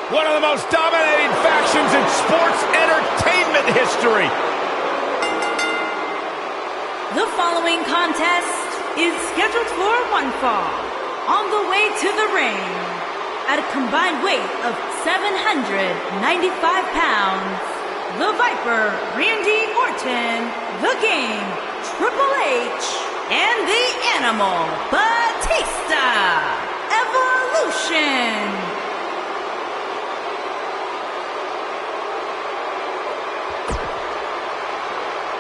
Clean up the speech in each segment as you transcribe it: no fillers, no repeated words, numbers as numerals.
One of the most dominating factions in sports entertainment history. The following contest is scheduled for one fall. On the way to the ring, at a combined weight of 795 pounds, the Viper, Randy Orton, the King, Triple H, and the Animal, Batista. Evolution.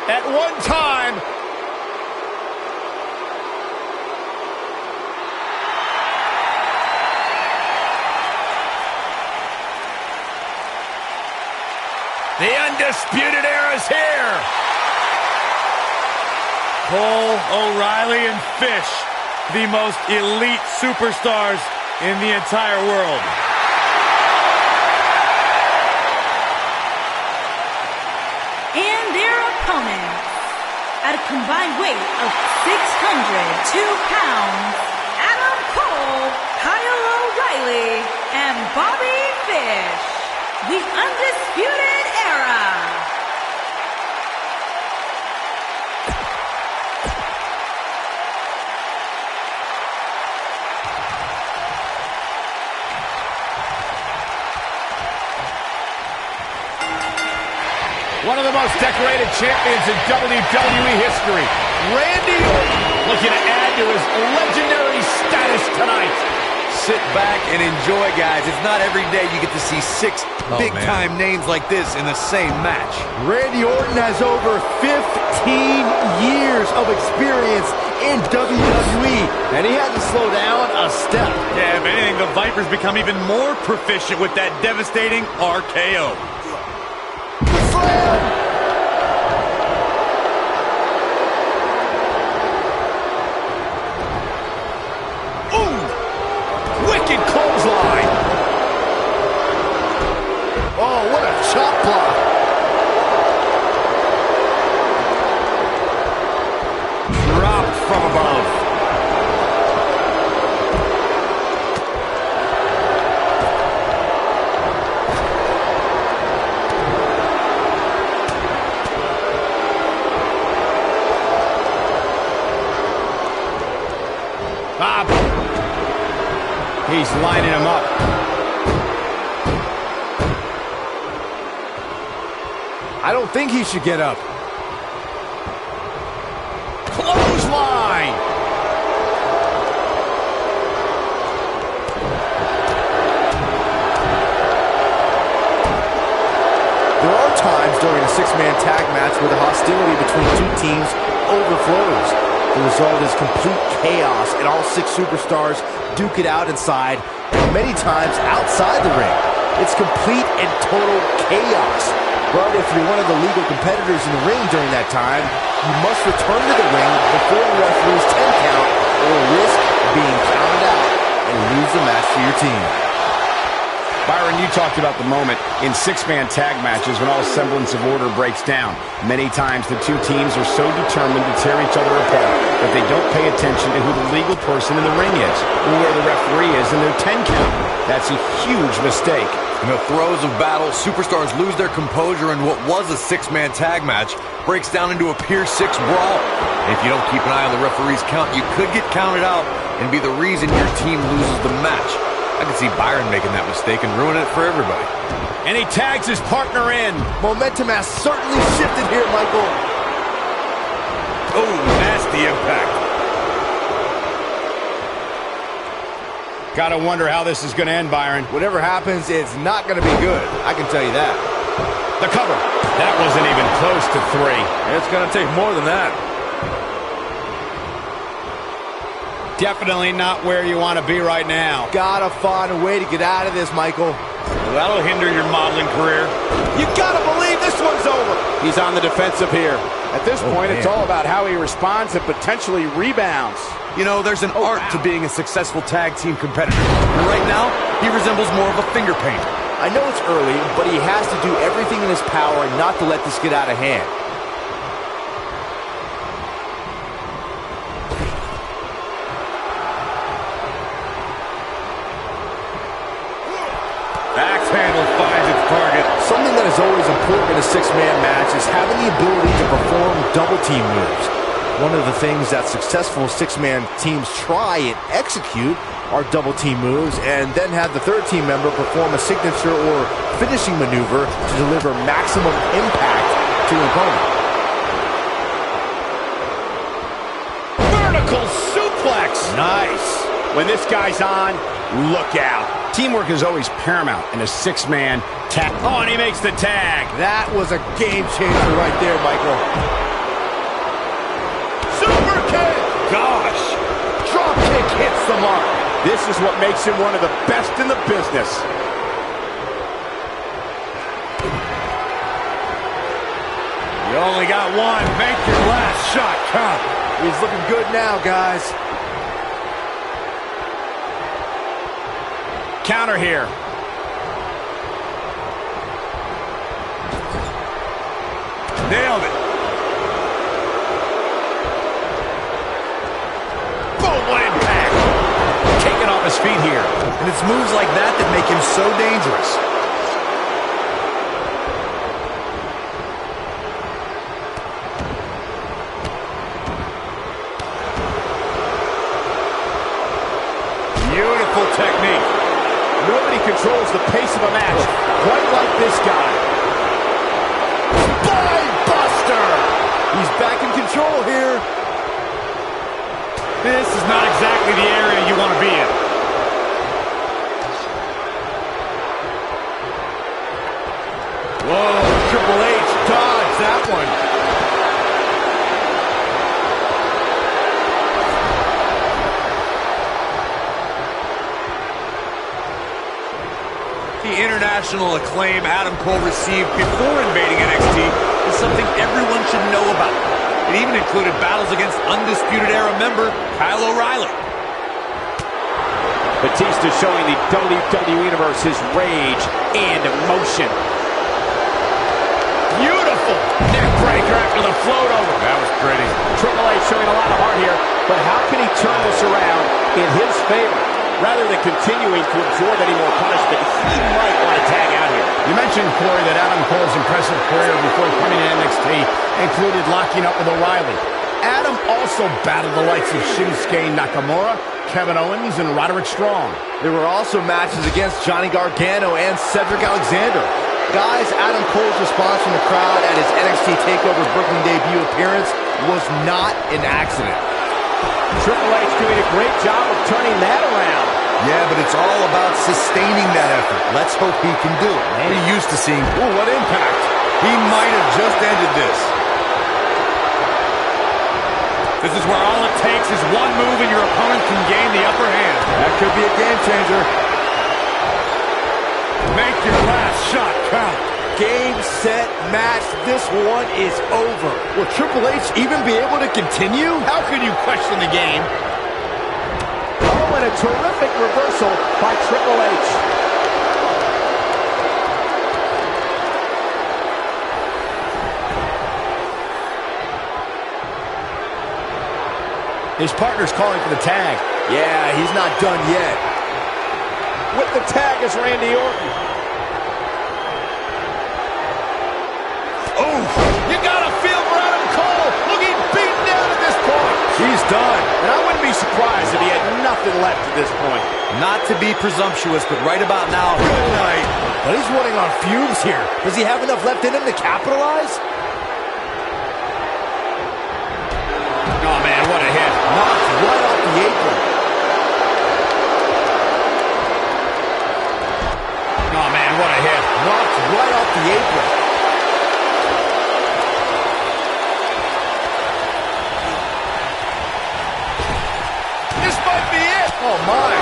At one time, the Undisputed Era is here. Cole, O'Reilly, and Fish, the most elite superstars in the entire world. And their opponents, at a combined weight of 602 pounds, Adam Cole, Kyle O'Reilly, and Bobby Fish, the Undisputed Era. One of the most decorated champions in WWE history, Randy Orton, looking to add to his legendary status tonight. Sit back and enjoy, guys. It's not every day you get to see six big-time names like this in the same match. Randy Orton has over 15 years of experience in WWE, and he had to slow down a step. Yeah, if anything, the Viper's become even more proficient with that devastating RKO. Slam! Wicked clothesline. Oh, what a chop block. Dropped from above. Bob. He's lining him up. I don't think he should get up. Clothesline. There are times during a six-man tag match where the hostility between two teams overflows. The result is complete chaos, and all six superstars duke it out inside, and many times outside the ring. It's complete and total chaos. But if you're one of the legal competitors in the ring during that time, you must return to the ring before the referee's 10 count or risk being counted out and lose the match for your team. Byron, you talked about the moment in six-man tag matches when all semblance of order breaks down. Many times the two teams are so determined to tear each other apart that they don't pay attention to who the legal person in the ring is or where the referee is in their 10 count. That's a huge mistake. In the throes of battle, superstars lose their composure, and what was a six-man tag match breaks down into a Pier 6 brawl. And if you don't keep an eye on the referee's count, you could get counted out and be the reason your team loses the match. I can see Byron making that mistake and ruining it for everybody. And he tags his partner in. Momentum has certainly shifted here, Michael. Oh, nasty impact. Gotta wonder how this is gonna end, Byron. Whatever happens, it's not going to be good. I can tell you that. The cover. That wasn't even close to 3. It's going to take more than that. Definitely not where you want to be right now. Gotta find a way to get out of this, Michael. Well, that'll hinder your modeling career. You gotta believe this one's over. He's on the defensive here. At this point, man. it's all about how he responds and potentially rebounds. You know, there's an art to being a successful tag team competitor. And right now, he resembles more of a finger painter. I know it's early, but he has to do everything in his power not to let this get out of hand. Axe handle finds its target. Something that is always important in a six-man match is having the ability to perform double-team moves. One of the things that successful six-man teams try and execute are double-team moves, and then have the third team member perform a signature or finishing maneuver to deliver maximum impact to an opponent. Vertical suplex. Nice. When this guy's on, look out. Teamwork is always paramount in a six-man tag. Oh, and he makes the tag. That was a game changer right there, Michael. Super kick. Gosh. Drop kick hits the mark. This is what makes him one of the best in the business. You only got one. Make your last shot count. He's looking good now, guys. Counter here. Nailed it. Boom, what impact. Taken off his feet here. And it's moves like that that make him so dangerous. Beautiful technique. Nobody controls the pace of a match quite like this guy. Spine buster. He's back in control here. This is not exactly the area you want to be in. Whoa, Triple H dodged that one. The international acclaim Adam Cole received before invading NXT is something everyone should know about. It even included battles against Undisputed Era member Kyle O'Reilly. Batista showing the WWE Universe his rage and emotion. Beautiful neck breaker after the float over. That was pretty. Triple H showing a lot of heart here, but how can he turn this around in his favor? Rather than continuing to absorb any more punishment, he might want to tag out here. You mentioned, Corey, that Adam Cole's impressive career before coming to NXT included locking up with O'Reilly. Adam also battled the likes of Shinsuke Nakamura, Kevin Owens, and Roderick Strong. There were also matches against Johnny Gargano and Cedric Alexander. Guys, Adam Cole's response from the crowd at his NXT TakeOver Brooklyn debut appearance was not an accident. Triple H doing a great job of turning that around. Yeah, but it's all about sustaining that effort. Let's hope he can do it. We're used to seeing, Ooh, what impact. he might have just ended this. This is where all it takes is one move and your opponent can gain the upper hand. That could be a game changer. Make your last shot count. Game, set, match. This one is over. Will Triple H even be able to continue? How could you question the game? Oh, and a terrific reversal by Triple H. His partner's calling for the tag. Yeah, he's not done yet. With the tag is Randy Orton. Oh, you gotta feel for Adam Cole. Looking beaten down at this point. He's done. And I wouldn't be surprised if he had nothing left at this point. Not to be presumptuous, but right about now, Good night. But he's running on fumes here. Does he have enough left in him to capitalize? Oh, man, what a hit. Knocked right off the apron. Oh, man, what a hit. Knocked right off the apron. This might be it. Oh, my.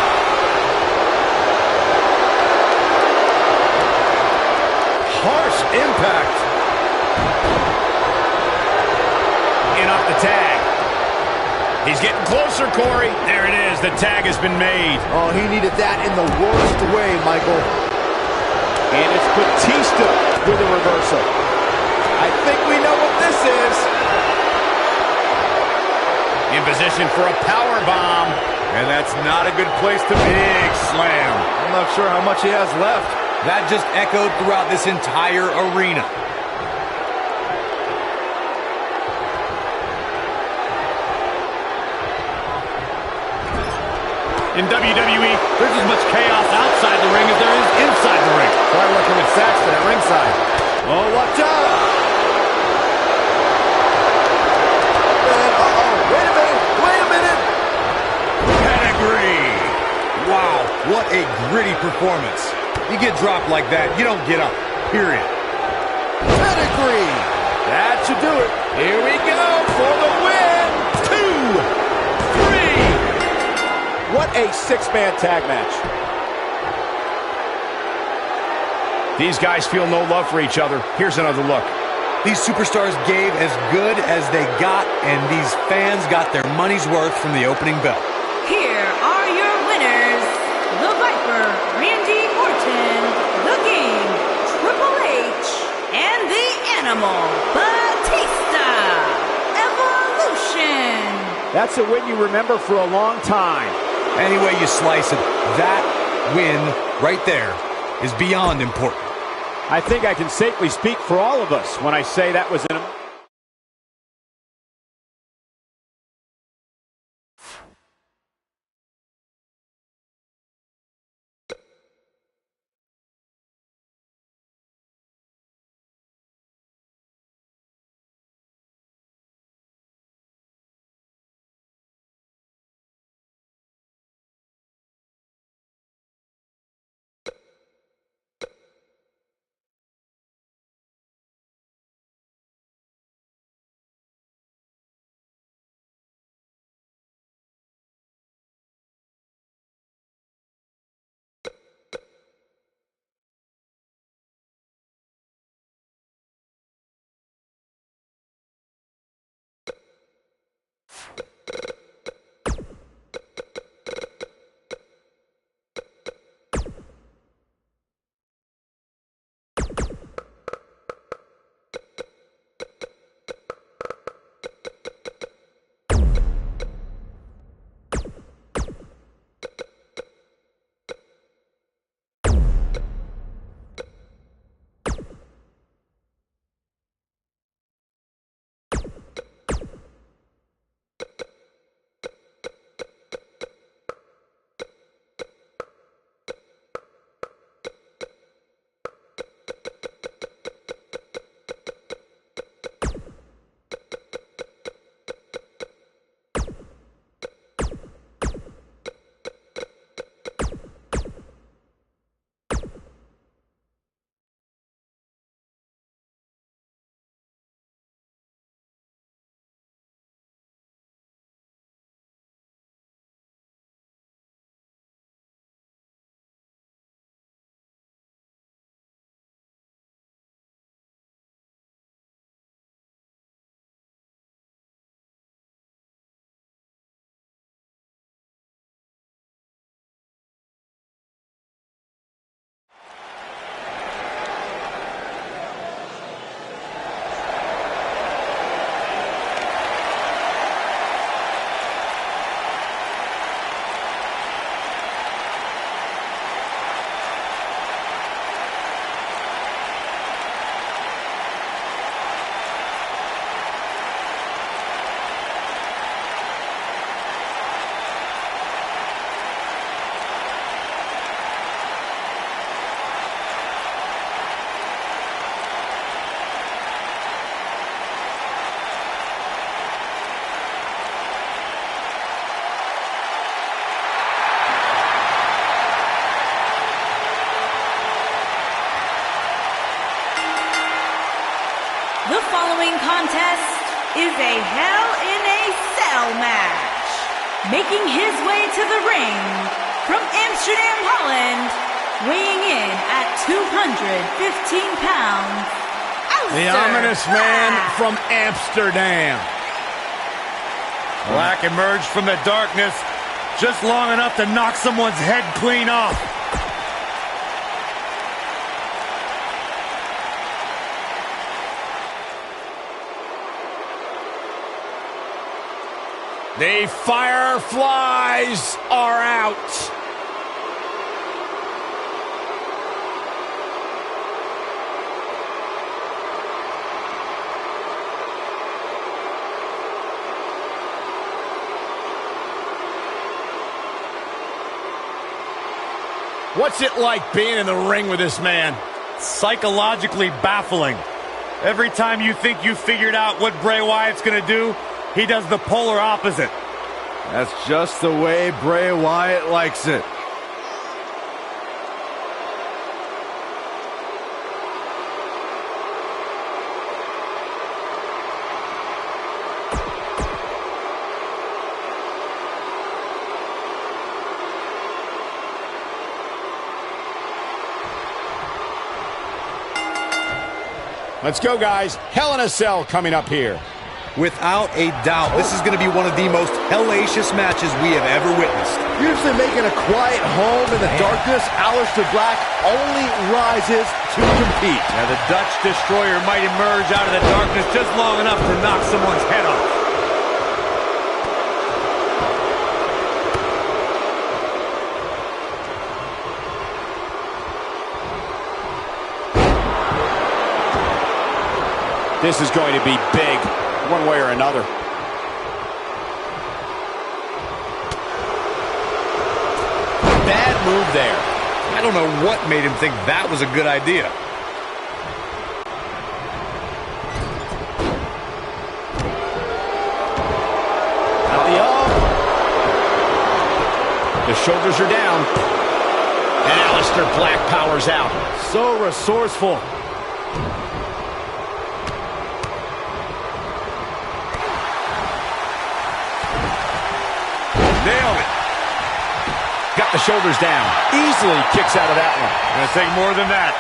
Harsh impact. In off the tag. He's getting closer, Corey. There it is. The tag has been made. Oh, he needed that in the worst way, Michael. And it's Batista with a reversal. I think we know what this is. In position for a power bomb. And that's not a good place to be. Big slam. I'm not sure how much he has left. That just echoed throughout this entire arena. In WWE, there's as much chaos outside the ring as there is inside the ring. Try working with Saxton at ringside. Oh, watch out! And, wait a minute! Pedigree! Wow, what a gritty performance. You get dropped like that, you don't get up, period. Pedigree! That should do it. Here we go for the win. 2, 3. What a six-man tag match. These guys feel no love for each other. Here's another look. These superstars gave as good as they got, and these fans got their money's worth from the opening bell. Here are your winners, the Viper, Randy Orton, the Game, Triple H, and the Animal, Batista. Evolution. That's a win you remember for a long time. Any way you slice it, that win right there is beyond important. I think I can safely speak for all of us when I say that was an... The following contest is a Hell in a Cell match. Making his way to the ring from Amsterdam, Holland, weighing in at 215 pounds, The Aleister ominous man Black. from Amsterdam. Black emerged from the darkness just long enough to knock someone's head clean off. The Fireflies are out. What's it like being in the ring with this man? Psychologically baffling. Every time you think you figured out what Bray Wyatt's going to do, he does the polar opposite. That's just the way Bray Wyatt likes it. Let's go, guys. Hell in a Cell coming up here. Without a doubt, this is going to be one of the most hellacious matches we have ever witnessed. Usually making a quiet home in the darkness, Aleister Black only rises to compete. Now the Dutch Destroyer might emerge out of the darkness just long enough to knock someone's head off. This is going to be big, one way or another. Bad move there. I don't know what made him think that was a good idea. Out the up. The shoulders are down. And Aleister Black powers out. So resourceful. Nailed it. Got the shoulders down. Easily kicks out of that one. Gonna take more than that.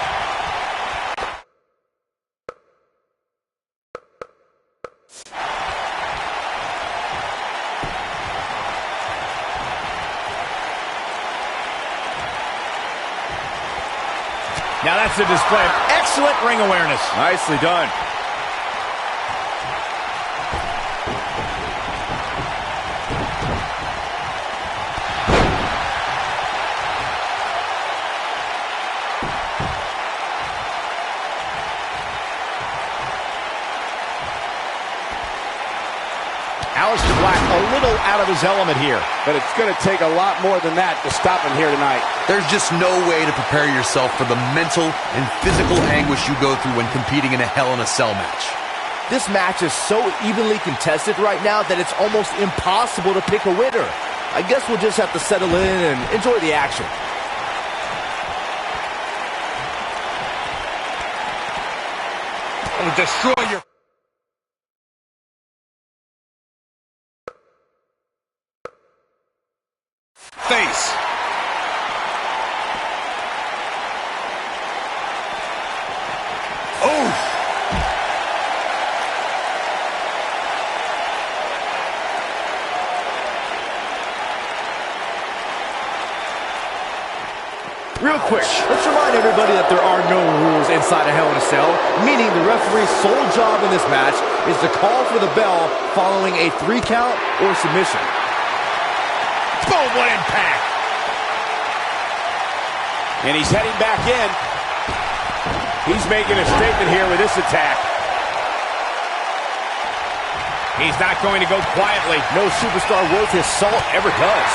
Now that's a display of excellent ring awareness. Nicely done. Aleister Black a little out of his element here. But it's going to take a lot more than that to stop him here tonight. There's just no way to prepare yourself for the mental and physical anguish you go through when competing in a Hell in a Cell match. This match is so evenly contested right now that it's almost impossible to pick a winner. I guess we'll just have to settle in and enjoy the action. I'll destroy your face. Oh! Real quick, let's remind everybody that there are no rules inside a Hell in a Cell, meaning the referee's sole job in this match is to call for the bell following a 3 count or submission. Boom, what impact. And he's heading back in. He's making a statement here with this attack. He's not going to go quietly. No superstar worth his salt ever does.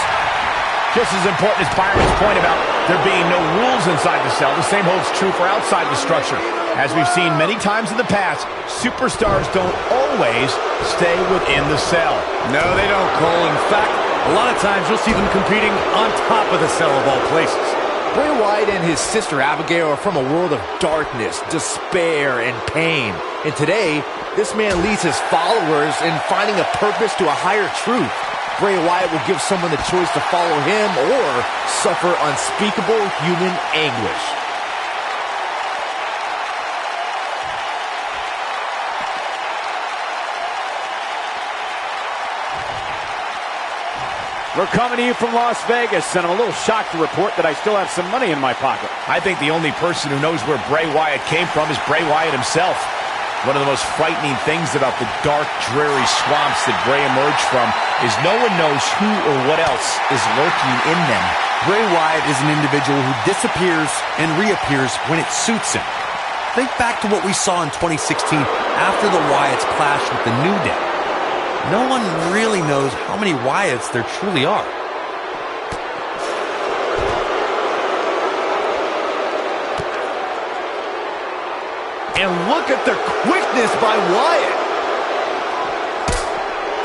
Just as important as Byron's point about there being no rules inside the cell, the same holds true for outside the structure. As we've seen many times in the past, superstars don't always stay within the cell. No, they don't, Cole. In fact, a lot of times you'll see them competing on top of the cell of all places. Bray Wyatt and his sister Abigail are from a world of darkness, despair, and pain. And today, this man leads his followers in finding a purpose to a higher truth. Bray Wyatt will give someone the choice to follow him or suffer unspeakable human anguish. We're coming to you from Las Vegas, and I'm a little shocked to report that I still have some money in my pocket. I think the only person who knows where Bray Wyatt came from is Bray Wyatt himself. One of the most frightening things about the dark, dreary swamps that Bray emerged from is no one knows who or what else is lurking in them. Bray Wyatt is an individual who disappears and reappears when it suits him. Think back to what we saw in 2016 after the Wyatts clashed with the New Day. No one really knows how many Wyatts there truly are. And look at the quickness by Wyatt.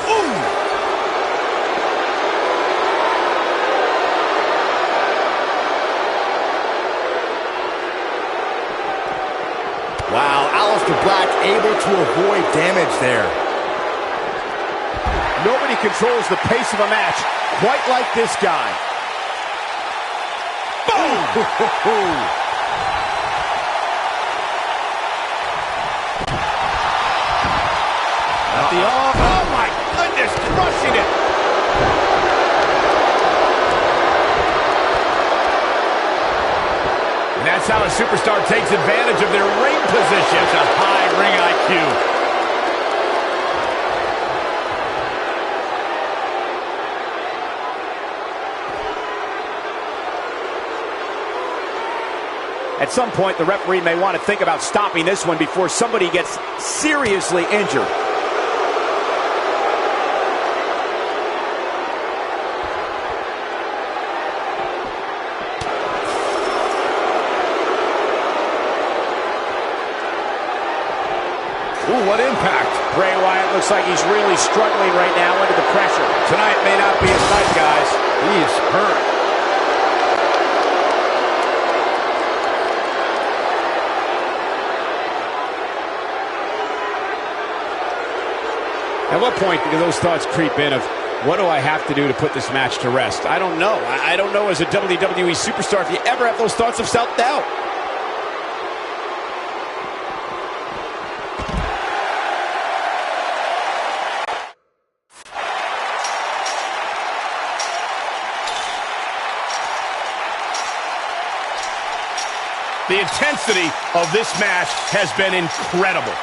Ooh. Wow, Aleister Black able to avoid damage there. Nobody controls the pace of a match quite like this guy. Boom! At the arm. Oh my goodness, crushing it. And that's how a superstar takes advantage of their ring position. It's a high ring IQ. At some point, the referee may want to think about stopping this one before somebody gets seriously injured. Ooh, what impact. Bray Wyatt looks like he's really struggling right now under the pressure. Tonight may not be his night, guys. He is hurt. At what point do those thoughts creep in of, what do I have to do to put this match to rest? I don't know. I don't know as a WWE superstar if you ever have those thoughts of self-doubt. The intensity of this match has been incredible.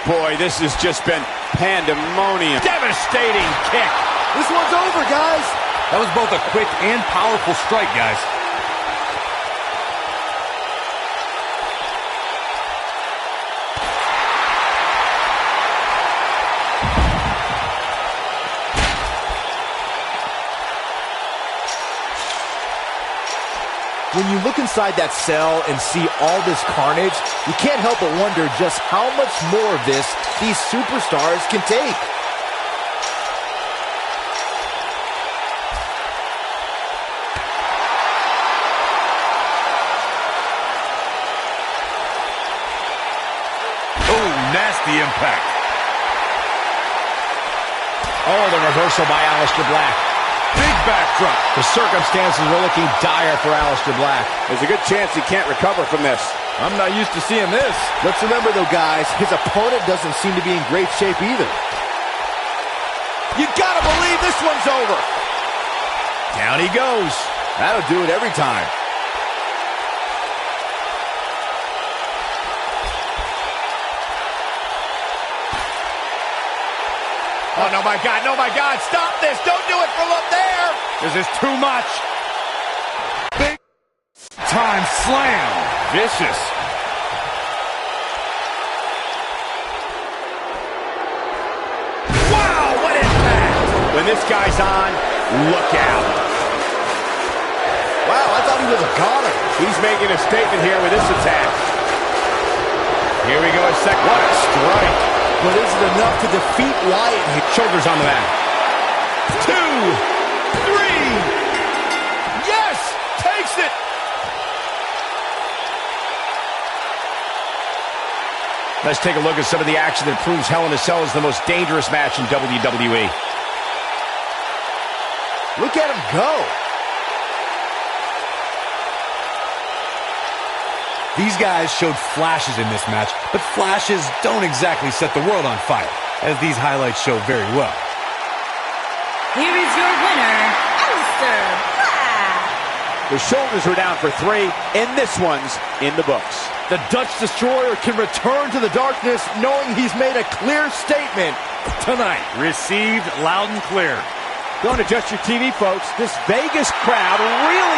Boy, this has just been pandemonium. Devastating kick. This one's over, guys. That was both a quick and powerful strike, guys. When you look inside that cell and see all this carnage, you can't help but wonder just how much more of this these superstars can take. Oh, nasty impact. Oh, the reversal by Aleister Black. Big backdrop. The circumstances are looking dire for Aleister Black. There's a good chance he can't recover from this. I'm not used to seeing this. Let's remember, though, guys, his opponent doesn't seem to be in great shape either. You gotta believe this one's over. Down he goes. That'll do it every time. Oh, no, my God, no, my God, stop this. Don't do it from up there. This is too much. Big time slam. Vicious. Wow, what impact. When this guy's on, look out. Wow, I thought he was a goner. He's making a statement here with this attack. Here we go, a second. What a strike. But is it enough to defeat Wyatt? Shoulders on the mat. 2, 3. Yes, takes it. Let's take a look at some of the action that proves Hell in a Cell is the most dangerous match in WWE. Look at him go. These guys showed flashes in this match, but flashes don't exactly set the world on fire, as these highlights show very well. Here is your winner, Aleister Black. The shoulders were down for 3, and this one's in the books. The Dutch Destroyer can return to the darkness knowing he's made a clear statement tonight. Received loud and clear. Don't adjust your TV, folks. This Vegas crowd really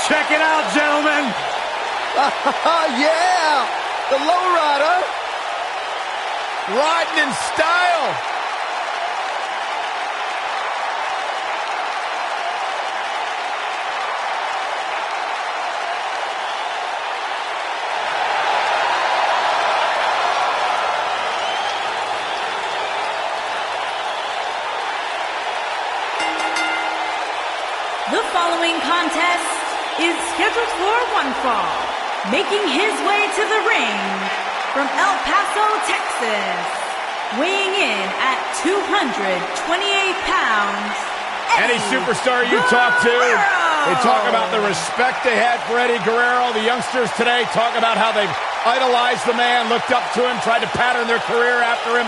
Check it out, gentlemen. Yeah! The lowrider! Riding in style. The following contest is scheduled for one fall. Making his way to the ring from El Paso, Texas, weighing in at 228 pounds, Any superstar you talk to, they talk about the respect they had for Eddie Guerrero. The youngsters today talk about how they've idolized the man, looked up to him, tried to pattern their career after him.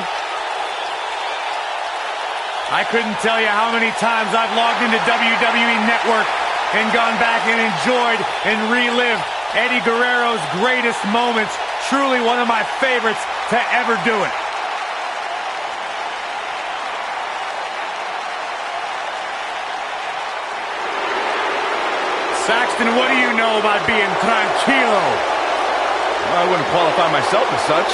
I couldn't tell you how many times I've logged into WWE Network and gone back and enjoyed and relived Eddie Guerrero's greatest moments. Truly one of my favorites to ever do it. Saxton, what do you know about being tranquilo? Well, I wouldn't qualify myself as such.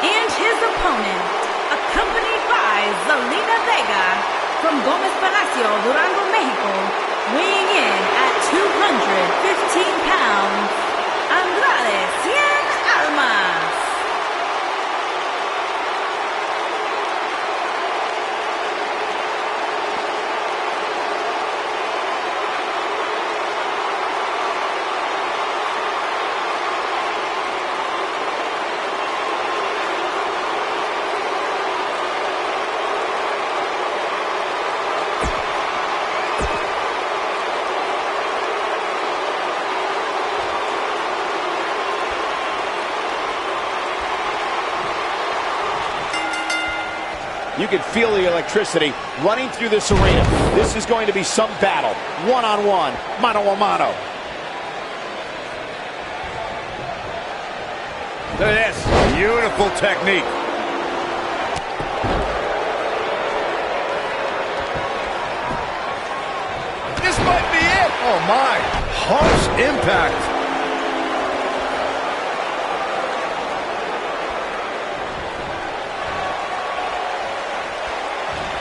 and his opponent, accompanied by Zelina Vega from Gomez Palacio, Durango, Mexico, weighing in at 215 pounds, Andrade Cien Almas. You can feel the electricity running through this arena. This is going to be some battle. One-on-one, mano-a-mano. Look at this. Beautiful technique. This might be it. Oh, my. Harsh impact.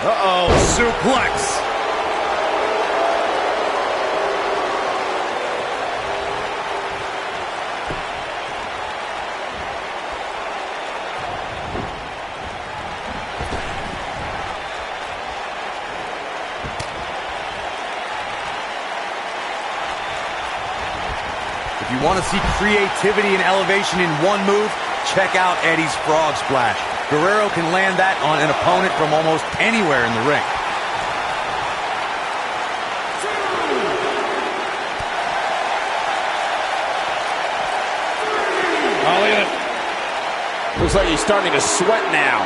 Uh-oh, suplex. If you want to see creativity and elevation in one move, check out Eddie's Frog Splash. Guerrero can land that on an opponent from almost anywhere in the ring. Oh, look at it. Looks like he's starting to sweat now.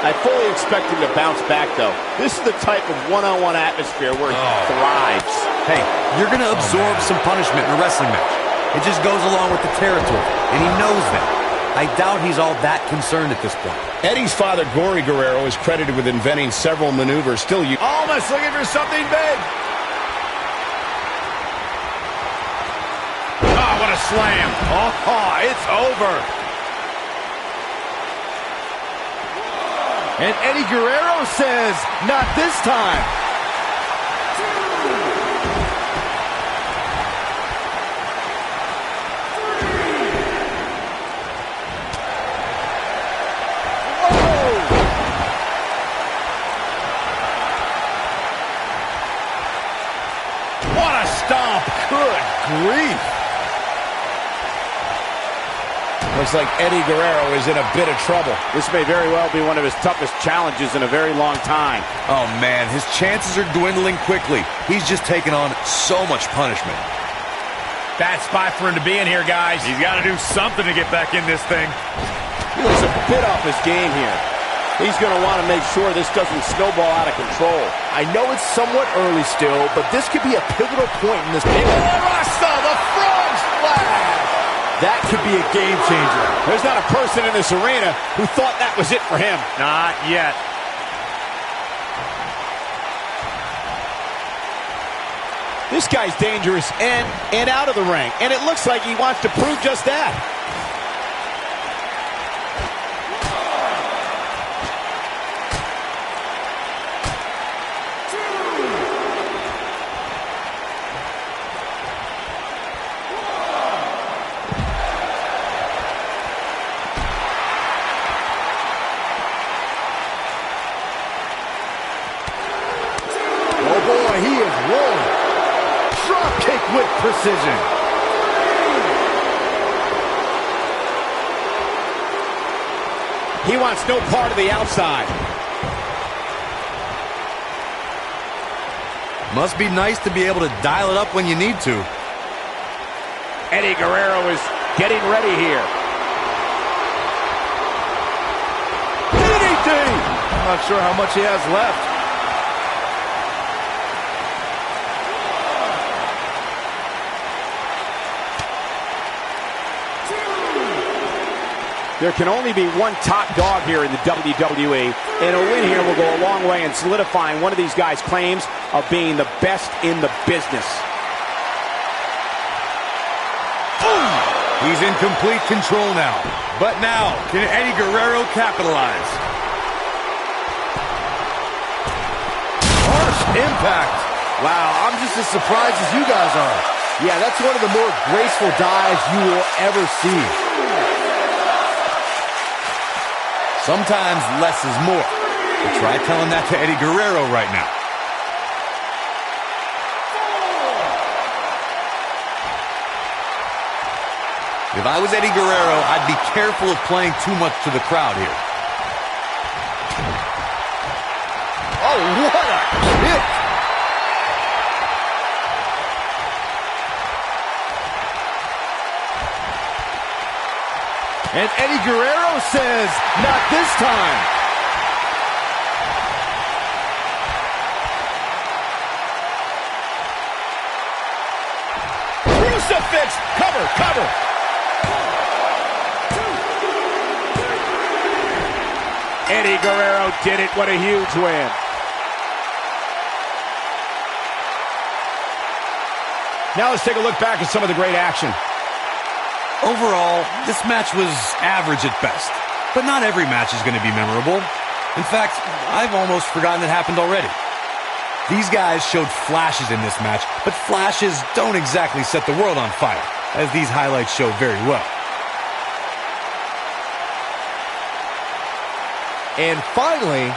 I fully expect him to bounce back, though. This is the type of one-on-one atmosphere where he thrives. Hey, you're going to absorb some punishment in a wrestling match. It just goes along with the territory, and he knows that. I doubt he's all that concerned at this point. Eddie's father, Gory Guerrero, is credited with inventing several maneuvers still used. Almost looking for something big. Oh, what a slam. Oh, it's over. And Eddie Guerrero says, not this time. What a stomp. Good grief. Looks like Eddie Guerrero is in a bit of trouble. This may very well be one of his toughest challenges in a very long time. Oh, man, his chances are dwindling quickly. He's just taken on so much punishment. Bad spot for him to be in here, guys. He's got to do something to get back in this thing. He looks a bit off his game here. He's going to want to make sure this doesn't snowball out of control. I know it's somewhat early still, but this could be a pivotal point in this game. Rasta, the frog splash. That could be a game changer. There's not a person in this arena who thought that was it for him. Not yet. This guy's dangerous in and out of the ring, and it looks like he wants to prove just that. Oh boy, he is rolling. Drop kick with precision. He wants no part of the outside. Must be nice to be able to dial it up when you need to. Eddie Guerrero is getting ready here. DDT! I'm not sure how much he has left. There can only be one top dog here in the WWE, and a win here will go a long way in solidifying one of these guys' claims of being the best in the business. He's in complete control now. But now, can Eddie Guerrero capitalize? Harsh impact. Wow, I'm just as surprised as you guys are. Yeah, that's one of the more graceful dives you will ever see. Sometimes less is more. But try telling that to Eddie Guerrero right now. If I was Eddie Guerrero, I'd be careful of playing too much to the crowd here. Oh, what a kick! And Eddie Guerrero says, not this time. Crucifix! Cover, cover! Eddie Guerrero did it. What a huge win. Now let's take a look back at some of the great action. Overall, this match was average at best. But not every match is going to be memorable. In fact, I've almost forgotten it happened already. These guys showed flashes in this match, but flashes don't exactly set the world on fire, as these highlights show very well. And finally,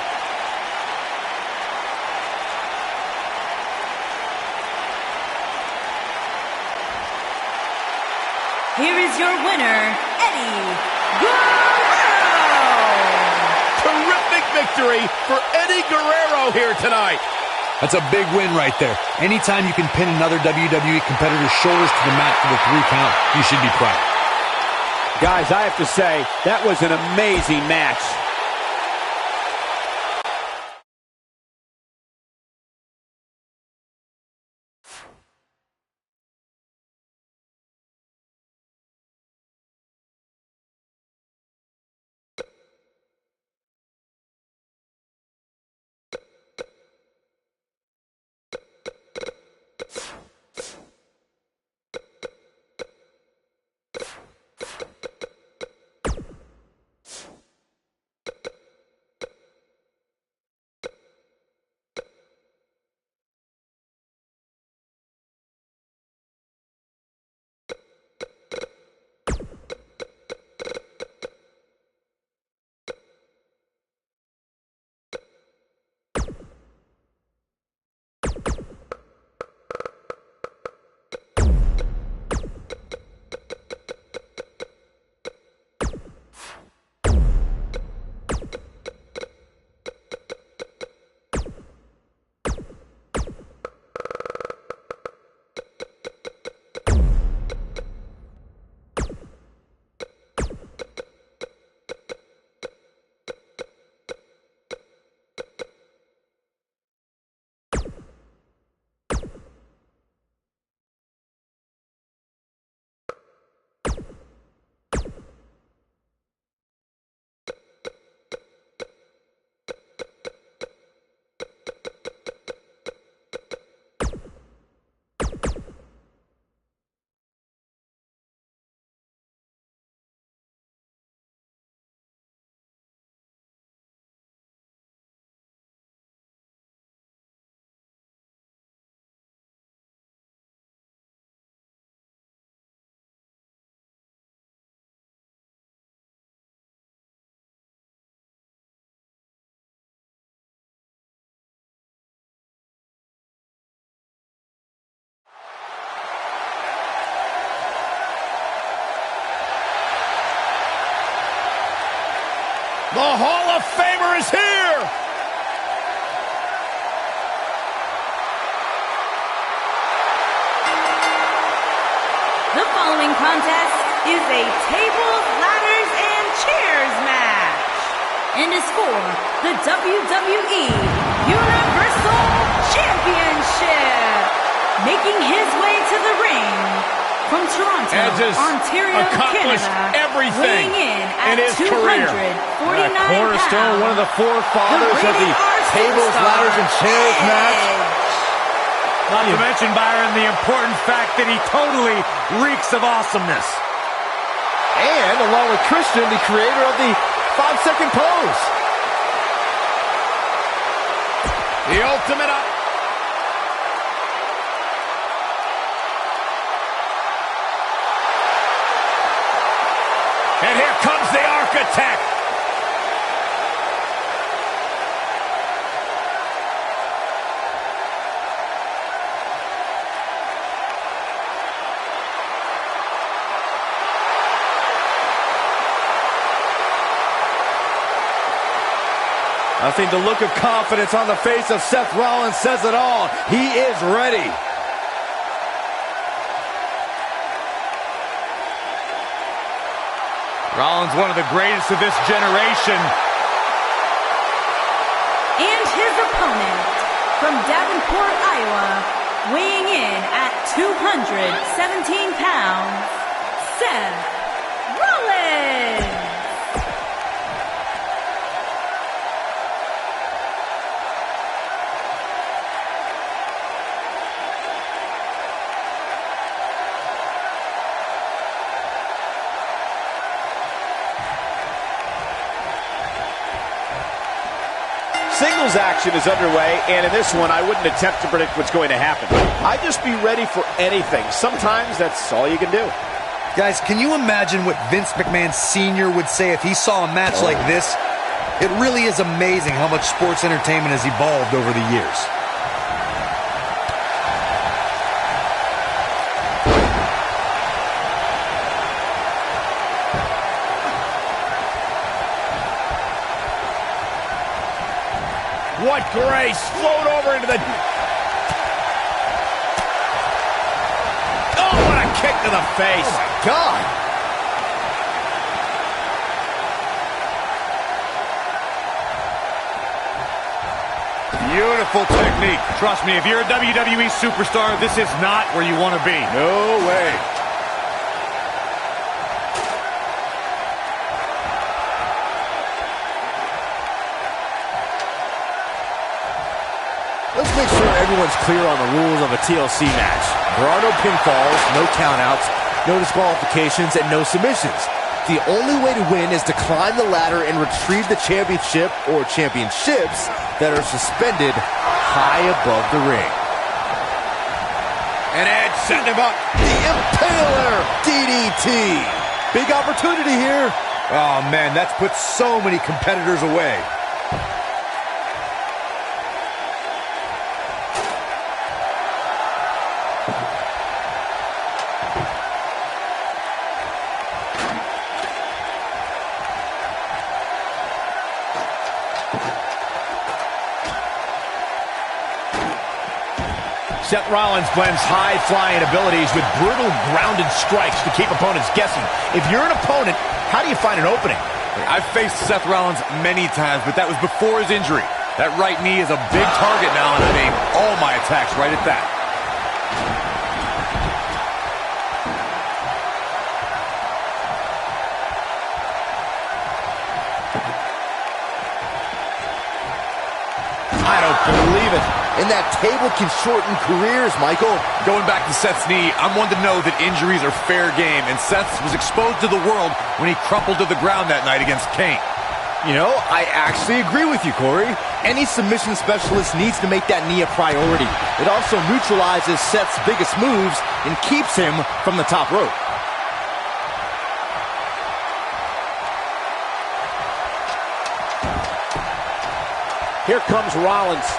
Here is your winner, Eddie Guerrero! Terrific victory for Eddie Guerrero here tonight. That's a big win right there. Anytime you can pin another WWE competitor's shoulders to the mat for the 3 count, you should be proud. Guys, I have to say, that was an amazing match. The Hall of Famer is here! The following contest is a tables, ladders, and chairs match and is for the WWE Universal Championship. Making his way to the ring from Toronto, Ontario, accomplished Canada, everything weighing in at in his career. 249 Cornerstone, pounds, one of the forefathers of the Rated R tables, Superstar, ladders, and chairs match. Not to mention, Byron, the important fact that he totally reeks of awesomeness. And along with Christian, the creator of the 5-second pose. The ultimate up. And here comes the Architect. I think the look of confidence on the face of Seth Rollins says it all. He is ready. Rollins, one of the greatest of this generation. And his opponent from Davenport, Iowa, weighing in at 217 pounds, Seth Rollins. Singles action is underway, and in this one, I wouldn't attempt to predict what's going to happen. I'd just be ready for anything. Sometimes that's all you can do. Guys, can you imagine what Vince McMahon Sr. would say if he saw a match like this? It really is amazing how much sports entertainment has evolved over the years. What grace! Float over into the... Oh, what a kick to the face! Oh, my God! Beautiful technique. Trust me, if you're a WWE superstar, this is not where you want to be. No way. Let's make sure everyone's clear on the rules of a TLC match. There are no pinfalls, no countouts, no disqualifications, and no submissions. The only way to win is to climb the ladder and retrieve the championship or championships that are suspended high above the ring. And Edge setting him up. The Impaler DDT. Big opportunity here. Oh, man, that's put so many competitors away. Seth Rollins blends high-flying abilities with brutal grounded strikes to keep opponents guessing. If you're an opponent, how do you find an opening? I've faced Seth Rollins many times, but that was before his injury. That right knee is a big target now, and I aim all my attacks right at that. I don't believe it. And that table can shorten careers, Michael. Going back to Seth's knee, I'm one to know that injuries are fair game, and Seth was exposed to the world when he crumpled to the ground that night against Kane. You know, I actually agree with you, Corey. Any submission specialist needs to make that knee a priority. It also neutralizes Seth's biggest moves and keeps him from the top rope. Here comes Rollins.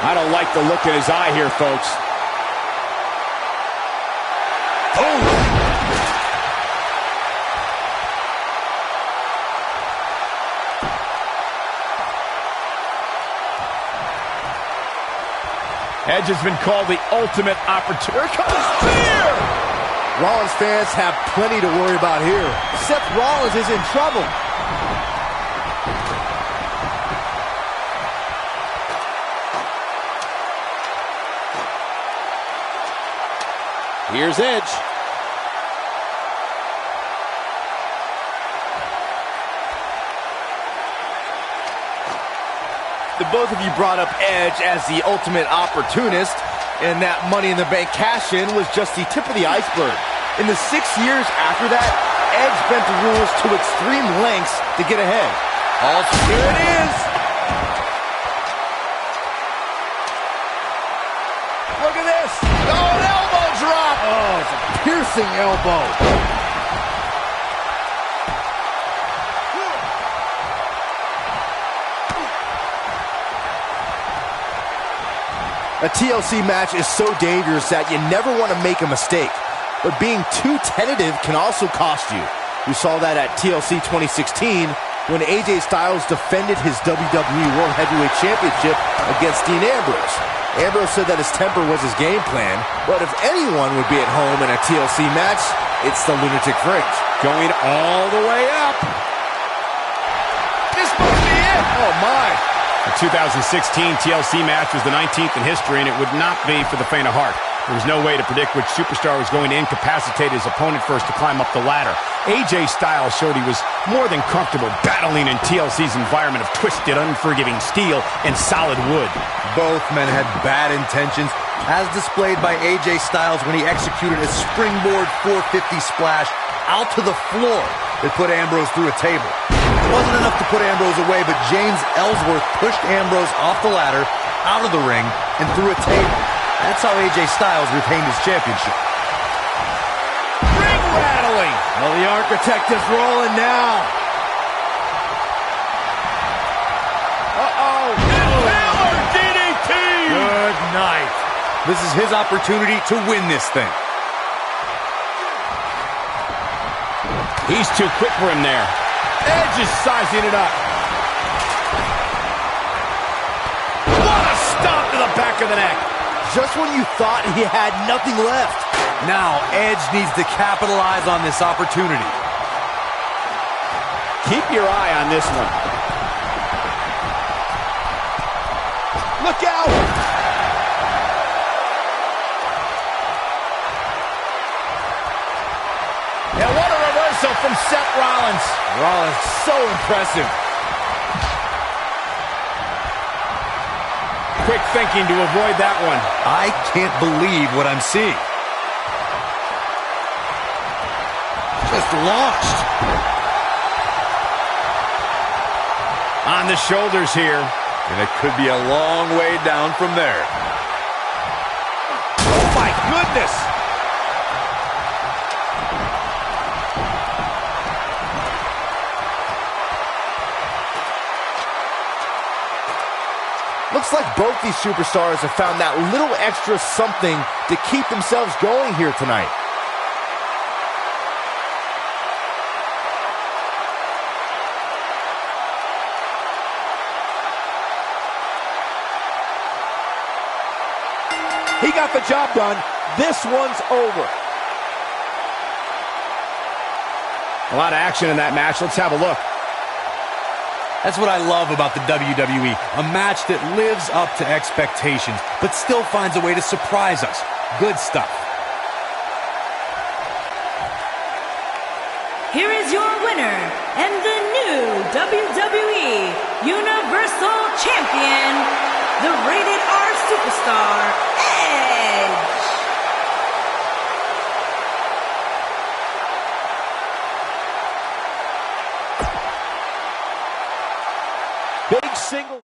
I don't like the look in his eye here, folks. Oh! Edge has been called the ultimate opportunity. Here comes Spear! Rollins fans have plenty to worry about here. Seth Rollins is in trouble. Here's Edge. The both of you brought up Edge as the ultimate opportunist, and that Money in the Bank cash-in was just the tip of the iceberg. In the 6 years after that, Edge bent the rules to extreme lengths to get ahead. Here it is! Look at this! Oh, an elbow drop! Oh, it's a piercing elbow. A TLC match is so dangerous that you never want to make a mistake. But being too tentative can also cost you. We saw that at TLC 2016 when AJ Styles defended his WWE World Heavyweight Championship against Dean Ambrose. Ambrose said that his temper was his game plan, but if anyone would be at home in a TLC match, it's the Lunatic Fringe. Going all the way up. This must be it! Oh my! The 2016 TLC match was the 19th in history, and it would not be for the faint of heart. There was no way to predict which superstar was going to incapacitate his opponent first to climb up the ladder. AJ Styles showed he was more than comfortable battling in TLC's environment of twisted, unforgiving steel and solid wood. Both men had bad intentions, as displayed by AJ Styles when he executed a springboard 450 splash out to the floor that put Ambrose through a table. It wasn't enough to put Ambrose away, but James Ellsworth pushed Ambrose off the ladder, out of the ring, and through a table. That's how AJ Styles retained his championship. Ring rattling! Well, the Architect is rolling now. Uh-oh! Hammer DDT! Good night. This is his opportunity to win this thing. He's too quick for him there. Edge is sizing it up. What a stomp to the back of the neck. Just when you thought he had nothing left. Now, Edge needs to capitalize on this opportunity. Keep your eye on this one. Look out! And what a reversal from Seth Rollins. Rollins, so impressive. Quick thinking to avoid that one. I can't believe what I'm seeing. Just launched. On the shoulders here. And it could be a long way down from there. Oh my goodness! Looks like both these superstars have found that little extra something to keep themselves going here tonight. He got the job done. This one's over. A lot of action in that match. Let's have a look. That's what I love about the WWE. A match that lives up to expectations, but still finds a way to surprise us. Good stuff. Here is your winner and the new WWE Universal Champion, the Rated R Superstar, Edge. Big single.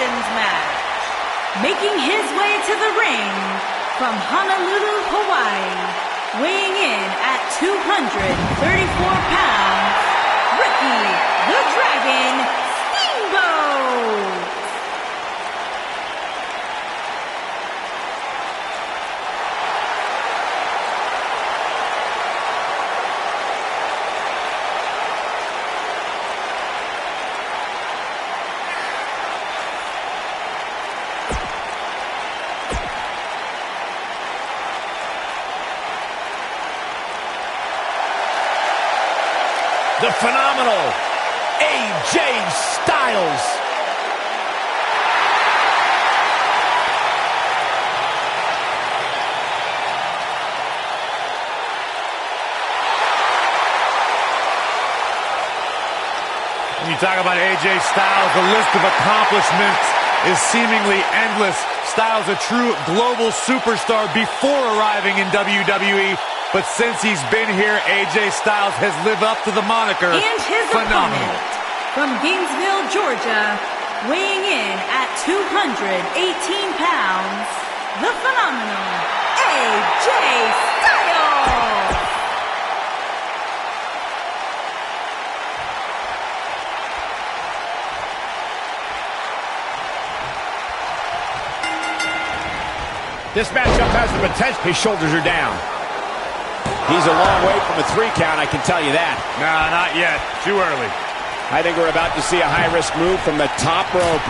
Eliminations match. Making his way to the ring from Honolulu, Hawaii, weighing in at 234 pounds, Ricky the Dragon Steamboat. The phenomenal AJ Styles. When you talk about AJ Styles, the list of accomplishments is seemingly endless. Styles a true global superstar before arriving in WWE. But since he's been here, AJ Styles has lived up to the moniker. And his phenomenal. opponent from Gainesville, Georgia, weighing in at 218 pounds, the phenomenal AJ Styles. This matchup has the potential. His shoulders are down. He's a long way from a 3 count, I can tell you that. Nah, not yet. Too early. I think we're about to see a high-risk move from the top rope.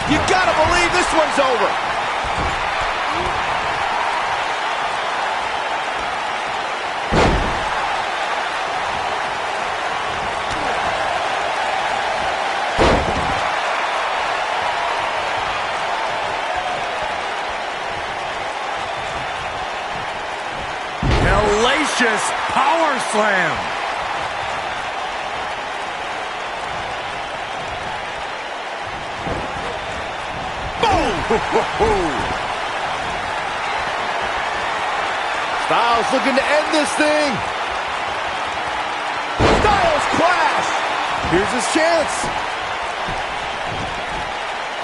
You gotta believe this one's over. Hellacious power slam. Boom! Styles looking to end this thing. Styles clash. Here's his chance.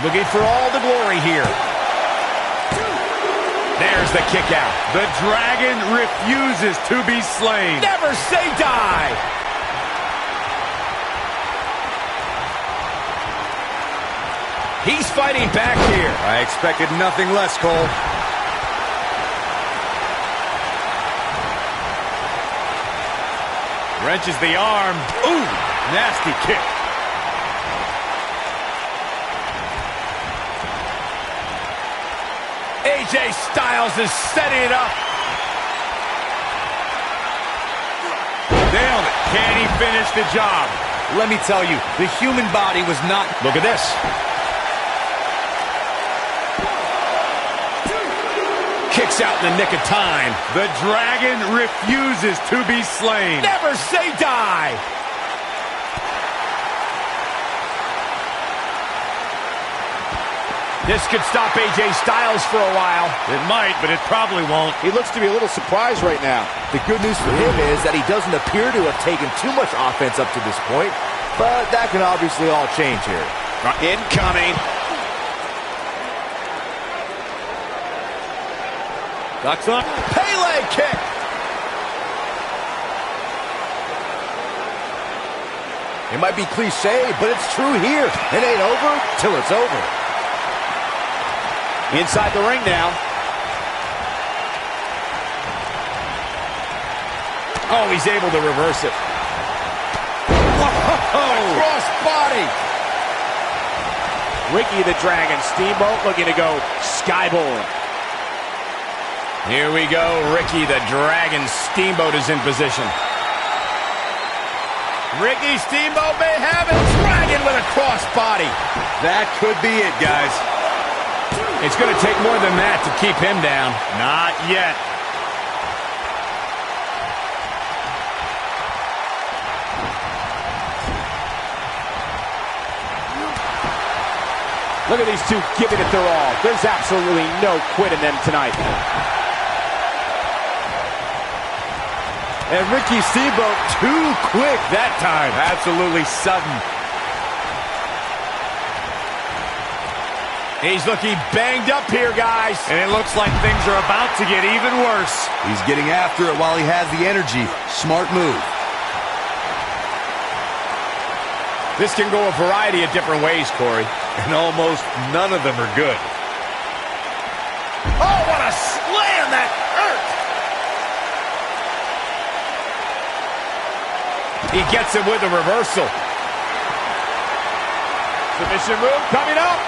Looking for all the glory here. There's the kick out. The Dragon refuses to be slain. Never say die. He's fighting back here. I expected nothing less, Cole. Wrenches the arm. Ooh, nasty kick. AJ Styles is setting it up. Nailed it. Can he finish the job? Let me tell you, the human body was not... Look at this. Kicks out in the nick of time. The Dragon refuses to be slain. Never say die. This could stop AJ Styles for a while. It might, but it probably won't. He looks to be a little surprised right now. The good news for him is that he doesn't appear to have taken too much offense up to this point, but that can obviously all change here. Incoming. Ducks up. Pele kick. It might be cliche, but it's true here. It ain't over till it's over. Inside the ring now. Oh, he's able to reverse it. Whoa! Cross body. Ricky the Dragon Steamboat looking to go skyboard. Here we go. Ricky the Dragon Steamboat is in position. Ricky Steamboat may have it. Dragon with a cross body. That could be it, guys. It's going to take more than that to keep him down. Not yet. Look at these two giving it their all. There's absolutely no quit in them tonight. And Ricky Steamboat too quick that time. Absolutely sudden. He's looking banged up here, guys. And it looks like things are about to get even worse. He's getting after it while he has the energy. Smart move. This can go a variety of different ways, Corey. And almost none of them are good. Oh, what a slam! That hurt! He gets it with a reversal. Submission move coming up.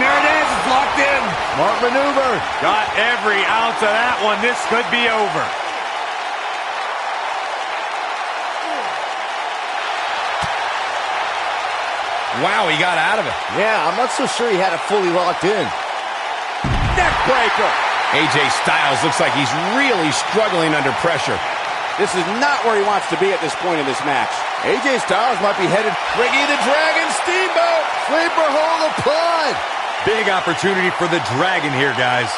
There it is. It's locked in. Smart maneuver. Got every ounce of that one. This could be over. Wow, he got out of it. Yeah, I'm not so sure he had it fully locked in. Neck breaker. AJ Styles looks like he's really struggling under pressure. This is not where he wants to be at this point in this match. AJ Styles might be headed. Ricky the Dragon Steamboat. Sleeper hold applied. Big opportunity for the Dragon here, guys.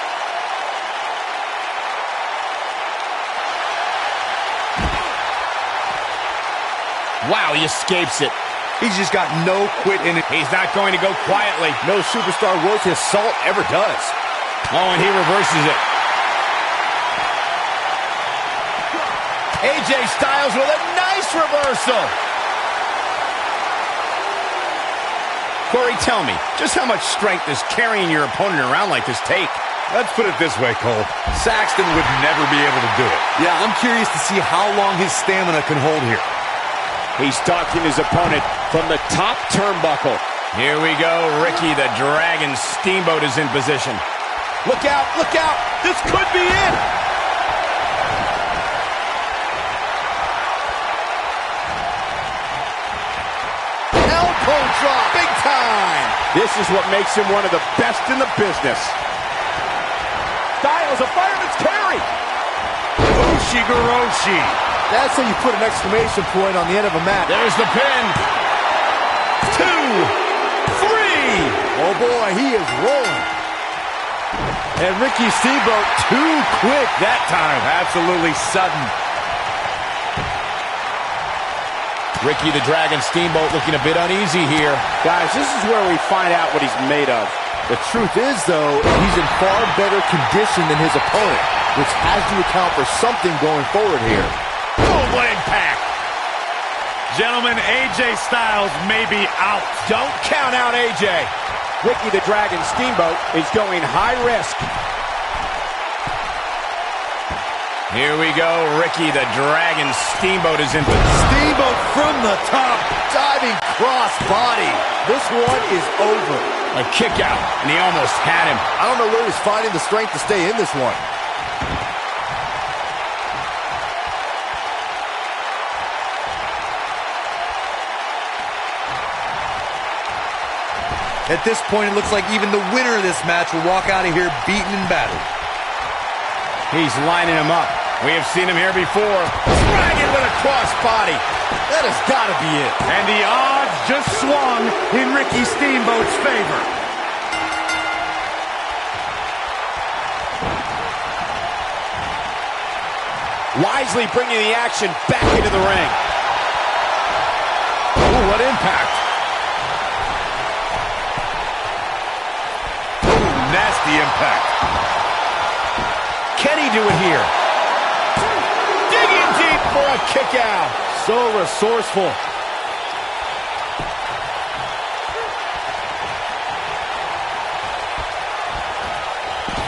Wow, he escapes it. He's just got no quit in it. He's not going to go quietly. No superstar worth his salt ever does. Oh, and he reverses it. AJ Styles with a nice reversal. Corey, tell me, just how much strength does carrying your opponent around like this take? Let's put it this way, Cole. Saxton would never be able to do it. Yeah, I'm curious to see how long his stamina can hold here. He's stalking his opponent from the top turnbuckle. Here we go. Ricky the Dragon Steamboat is in position. Look out, look out. This could be it. Elbow drop. Big time. This is what makes him one of the best in the business. Styles, a fireman's carry. Ushigoroshi. That's how you put an exclamation point on the end of a match. There's the pin. 2, 3. Oh boy, he is rolling. And Ricky Steamboat too quick that time. Absolutely sudden. Ricky the Dragon Steamboat looking a bit uneasy here. Guys, this is where we find out what he's made of. The truth is, though, he's in far better condition than his opponent, which has to account for something going forward here. Boom, what impact. Gentlemen, AJ Styles may be out. Don't count out AJ. Ricky the Dragon Steamboat is going high risk. Here we go. Ricky the Dragon Steamboat is in position. Steamboat from the top, diving cross body. This one is over. A kick out, and he almost had him. I don't know where he's finding the strength to stay in this one. At this point, it looks like even the winner of this match will walk out of here beaten and battered. He's lining him up. We have seen him here before. Dragon with a cross body. That has got to be it. And the odds just swung in Ricky Steamboat's favor. Wisely bringing the action back into the ring. Ooh, what impact. Nasty impact. Can he do it here? Digging deep for a kick out. So resourceful.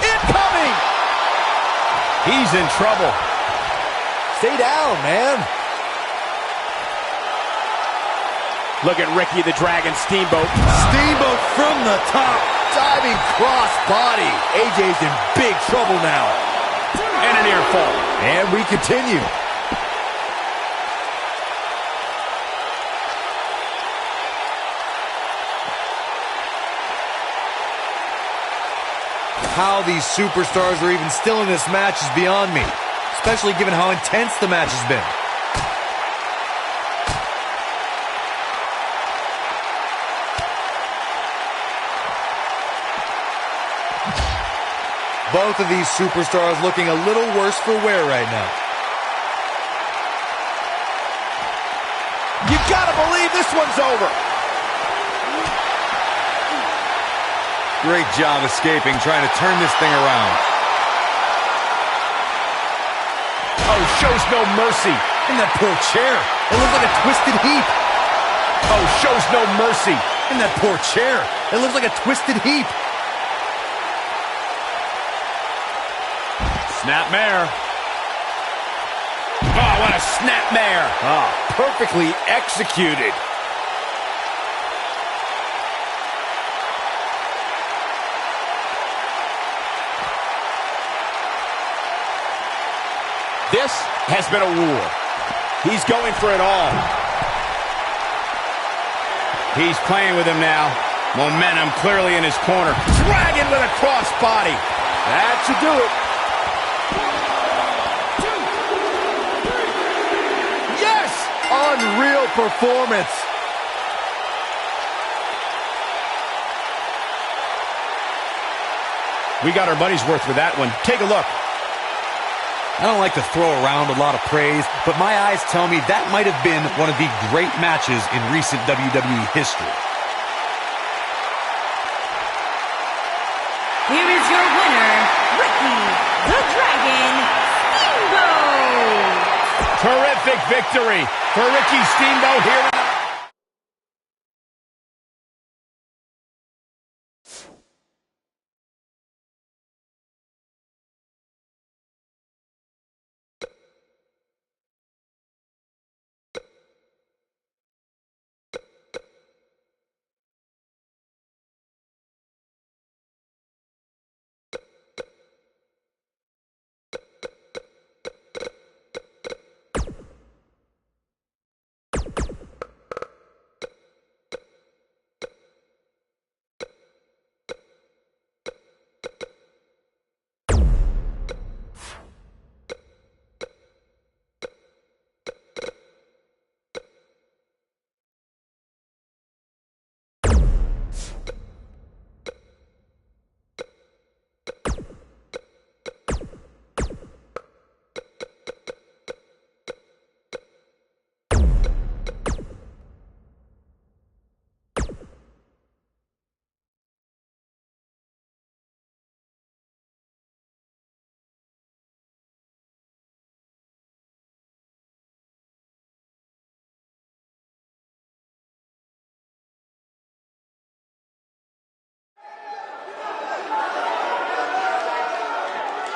Incoming. He's in trouble. Stay down, man. Look at Ricky the Dragon Steamboat. Steamboat from the top, diving cross body. AJ's in big trouble now. And a near fall. And we continue. How these superstars are even still in this match is beyond me, especially given how intense the match has been. Both of these superstars looking a little worse for wear right now. You gotta believe this one's over. Great job escaping, trying to turn this thing around. Oh, shows no mercy. In that poor chair. It looks like a twisted heap. Oh, shows no mercy. In that poor chair. It looks like a twisted heap. Snapmare. Oh, what a snapmare. Oh, perfectly executed. This has been a war. He's going for it all. He's playing with him now. Momentum clearly in his corner. Dragon with a crossbody. That should do it. Yes! Unreal performance. We got our money's worth with that one. Take a look. I don't like to throw around a lot of praise, but my eyes tell me that might have been one of the great matches in recent WWE history. Here is your winner, Ricky the Dragon Steamboat. Terrific victory for Ricky Steamboat here.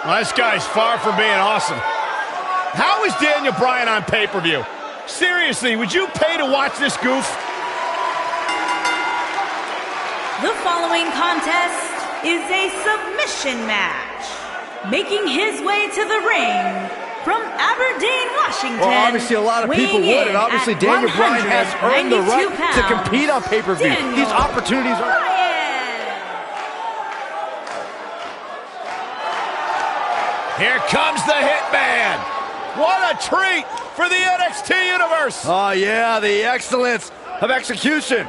Well, this guy's far from being awesome. How is Daniel Bryan on pay-per-view? Seriously, would you pay to watch this goof? The following contest is a submission match. Making his way to the ring from Aberdeen, Washington. Well, obviously a lot of people would, and obviously Daniel Bryan has earned the right to compete on pay-per-view. These opportunities are... Here comes the Hitman. What a treat for the NXT Universe. Oh, yeah, the excellence of execution.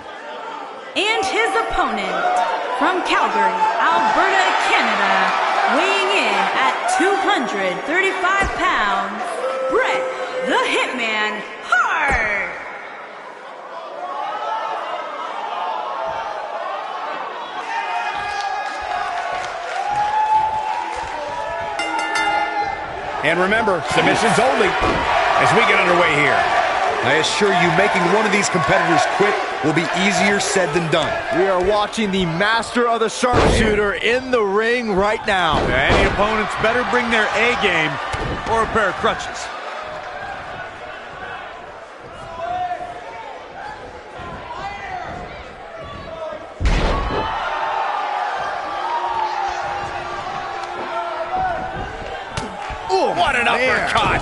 And his opponent from Calgary, Alberta, Canada, weighing in at 235 pounds, Bret the Hitman Hart. And remember, submissions only as we get underway here. I assure you, making one of these competitors quit will be easier said than done. We are watching the master of the sharpshooter in the ring right now. Any opponents better bring their A game or a pair of crutches. Ooh, what an uppercut!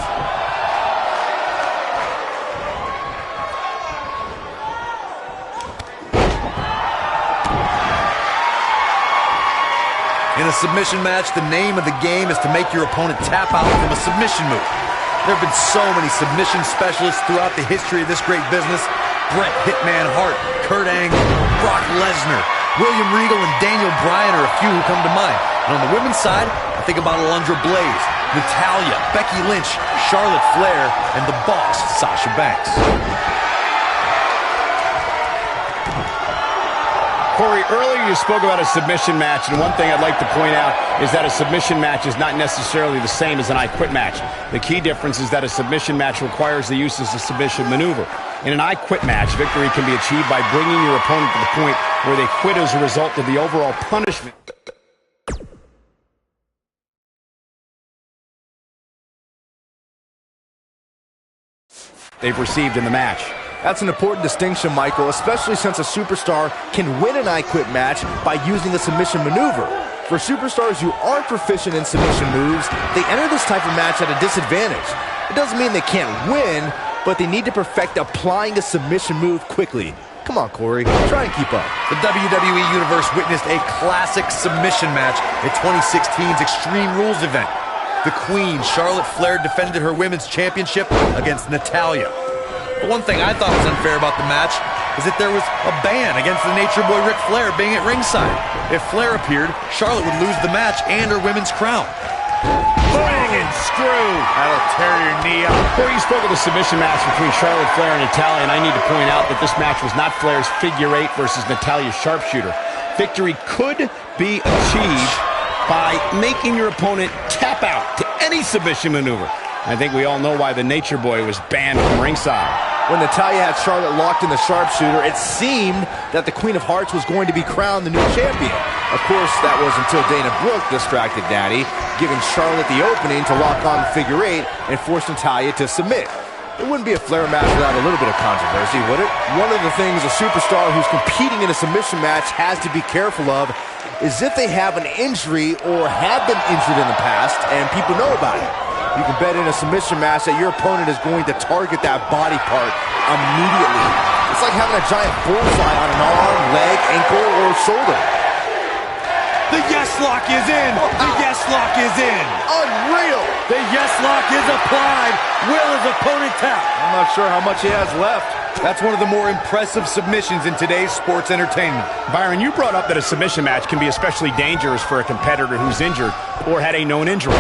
In a submission match, the name of the game is to make your opponent tap out from a submission move. There have been so many submission specialists throughout the history of this great business. Bret Hitman Hart, Kurt Angle, Brock Lesnar, William Regal, and Daniel Bryan are a few who come to mind. And on the women's side, I think about Alundra Blaze, Natalya, Becky Lynch, Charlotte Flair, and the Boss, Sasha Banks. Corey, earlier you spoke about a submission match, and one thing I'd like to point out is that a submission match is not necessarily the same as an I Quit match. The key difference is that a submission match requires the use of a submission maneuver. In an I Quit match, victory can be achieved by bringing your opponent to the point where they quit as a result of the overall punishment they've received in the match. That's an important distinction, Michael, especially since a superstar can win an I Quit match by using a submission maneuver. For superstars who aren't proficient in submission moves, they enter this type of match at a disadvantage. It doesn't mean they can't win, but they need to perfect applying a submission move quickly. Come on, Corey, try and keep up. The WWE Universe witnessed a classic submission match at 2016's Extreme Rules event. The Queen, Charlotte Flair, defended her Women's Championship against Natalya. But one thing I thought was unfair about the match is that there was a ban against the Nature Boy Ric Flair being at ringside. If Flair appeared, Charlotte would lose the match and her women's crown. Bang and screw. That'll tear your knee up. Corey, you spoke of the submission match between Charlotte Flair and Natalya, and I need to point out that this match was not Flair's figure 8 versus Natalya's sharpshooter. Victory could be achieved by making your opponent tap out to any submission maneuver. I think we all know why the Nature Boy was banned from ringside. When Natalya had Charlotte locked in the sharpshooter, it seemed that the Queen of Hearts was going to be crowned the new champion. Of course, that was until Dana Brooke distracted Daddy, giving Charlotte the opening to lock on the figure 8 and force Natalya to submit. It wouldn't be a Flair match without a little bit of controversy, would it? One of the things a superstar who's competing in a submission match has to be careful of is if they have an injury or have been injured in the past and people know about it. You can bet in a submission match that your opponent is going to target that body part immediately. It's like having a giant bullseye on an arm, leg, ankle, or shoulder. The yes lock is in. The yes lock is in. Unreal. The yes lock is applied. Will his opponent tap? I'm not sure how much he has left. That's one of the more impressive submissions in today's sports entertainment. Byron, you brought up that a submission match can be especially dangerous for a competitor who's injured or had a known injury.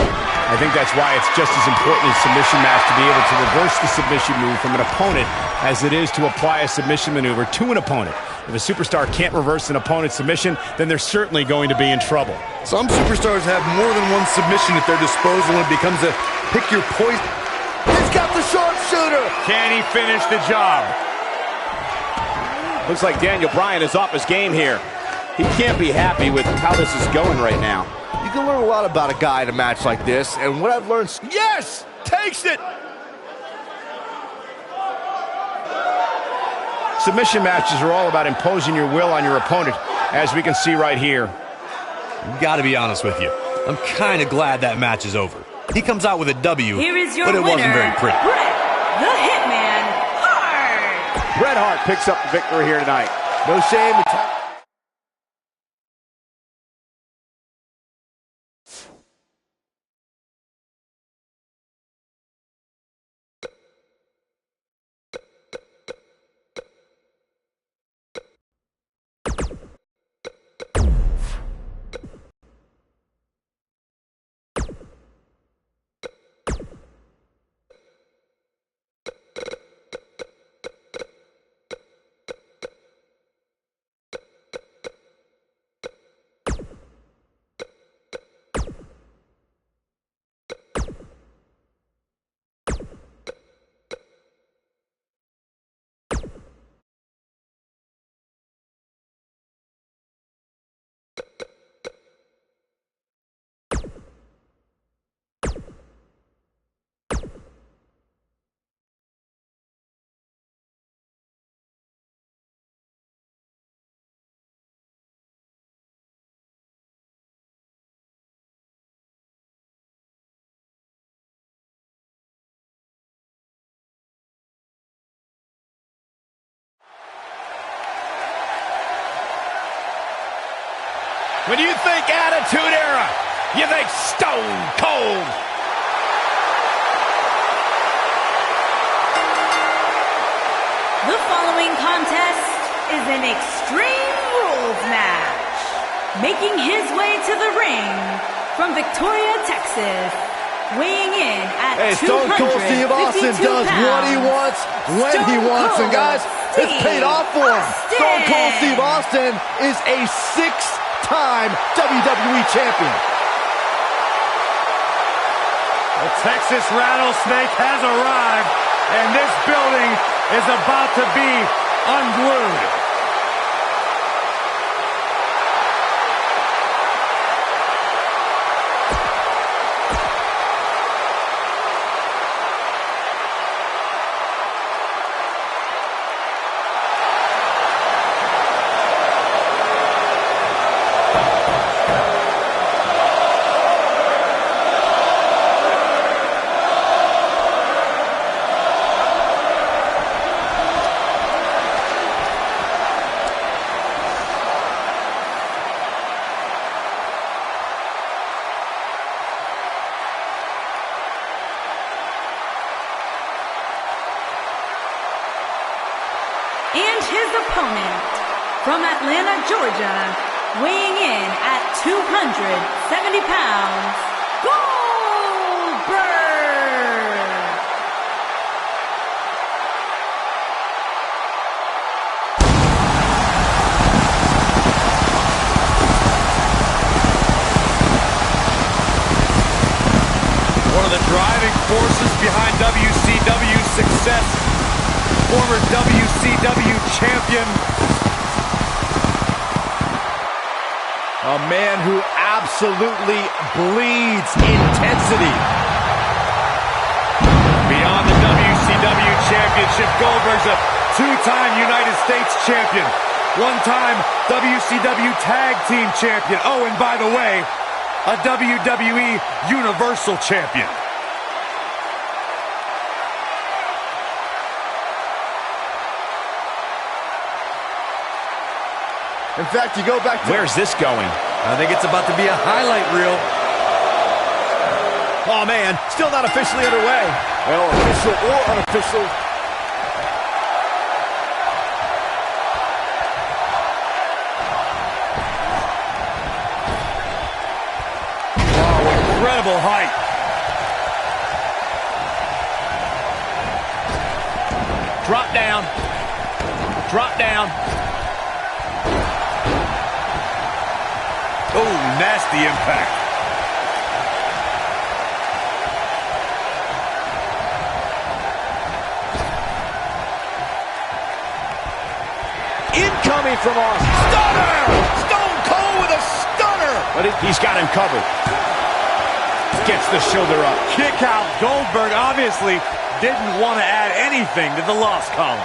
I think that's why it's just as important in a submission match to be able to reverse the submission move from an opponent as it is to apply a submission maneuver to an opponent. If a superstar can't reverse an opponent's submission, then they're certainly going to be in trouble. Some superstars have more than one submission at their disposal and it becomes a pick your poison. He's got the sharpshooter. Can he finish the job? Looks like Daniel Bryan is off his game here. He can't be happy with how this is going right now. You can learn a lot about a guy in a match like this, and what I've learned... Yes! Takes it! Submission matches are all about imposing your will on your opponent, as we can see right here. Gotta be honest with you, I'm kind of glad that match is over. He comes out with a W, Here is your but it winner, wasn't very pretty. Bret the Hitman Hart. Bret Hart picks up the victory here tonight. No shame. When you think Attitude Era, you think Stone Cold. The following contest is an Extreme Rules match. Making his way to the ring from Victoria, Texas, weighing in at Hey, Stone Cold Steve Austin does what he wants, when he wants. And guys, It's paid off for him. Stone Cold Steve Austin is a 6-time WWE champion. The Texas Rattlesnake has arrived, and this building is about to be unglued. And his opponent, from Atlanta, Georgia, weighing in at 270 pounds, Goldberg! One of the driving forces behind WCW's success, former WCW champion. A man who absolutely bleeds intensity. Beyond the WCW championship, Goldberg's a two-time United States champion, one-time WCW Tag Team champion. Oh, and by the way, a WWE Universal champion. In fact, you go back to... Where's this going? I think it's about to be a highlight reel. Oh, man, still not officially underway. Well, official or unofficial. Oh, incredible height. Drop down. Drop down. Oh, nasty impact. Incoming from Austin. Stunner! Stone Cold with a stunner! But he's got him covered. Gets the shoulder up. Kick out. Goldberg obviously didn't want to add anything to the loss column.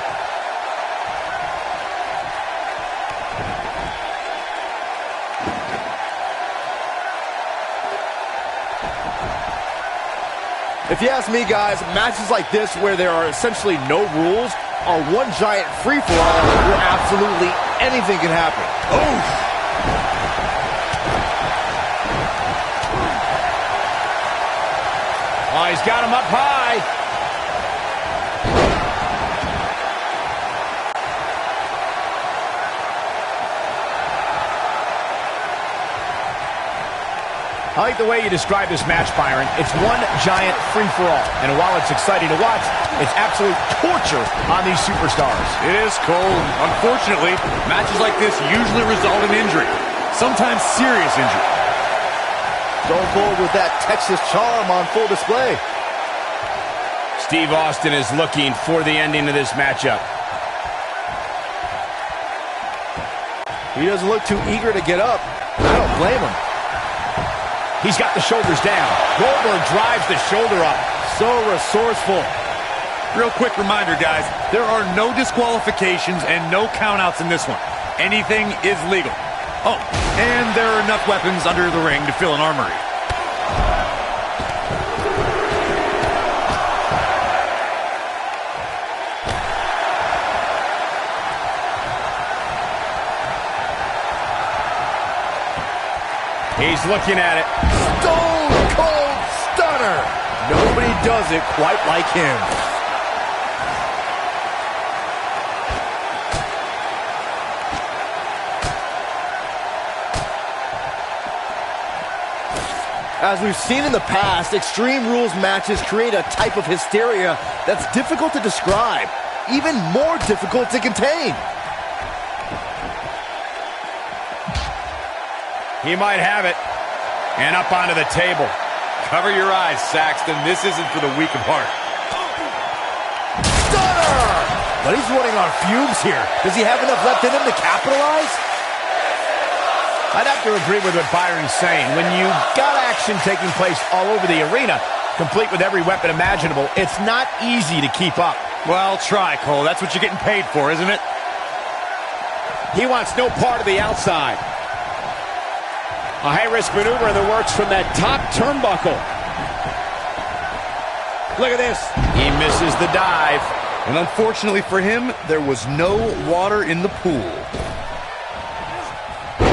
If you ask me, guys, matches like this where there are essentially no rules are one giant free-for-all where absolutely anything can happen. Oh! Oh, he's got him up high. I like the way you describe this match, Byron. It's one giant free-for-all. And while it's exciting to watch, it's absolute torture on these superstars. It is cold. Unfortunately, matches like this usually result in injury. Sometimes serious injury. Stone Cold with that Texas charm on full display. Steve Austin is looking for the ending of this matchup. He doesn't look too eager to get up. I don't blame him. He's got the shoulders down. Goldberg drives the shoulder up. So resourceful. Real quick reminder, guys, there are no disqualifications and no countouts in this one. Anything is legal. Oh, and there are enough weapons under the ring to fill an armory. He's looking at it. Stone Cold Stunner. Nobody does it quite like him. As we've seen in the past, Extreme Rules matches create a type of hysteria that's difficult to describe. even more difficult to contain. He might have it. And up onto the table. Cover your eyes, Saxton. This isn't for the weak of heart. Stunner! But he's running on fumes here. Does he have enough left in him to capitalize? I'd have to agree with what Byron's saying. When you've got action taking place all over the arena, complete with every weapon imaginable, it's not easy to keep up. Well, try, Cole. That's what you're getting paid for, isn't it? He wants no part of the outside. A high-risk maneuver in the works from that top turnbuckle. Look at this. He misses the dive. And unfortunately for him, there was no water in the pool.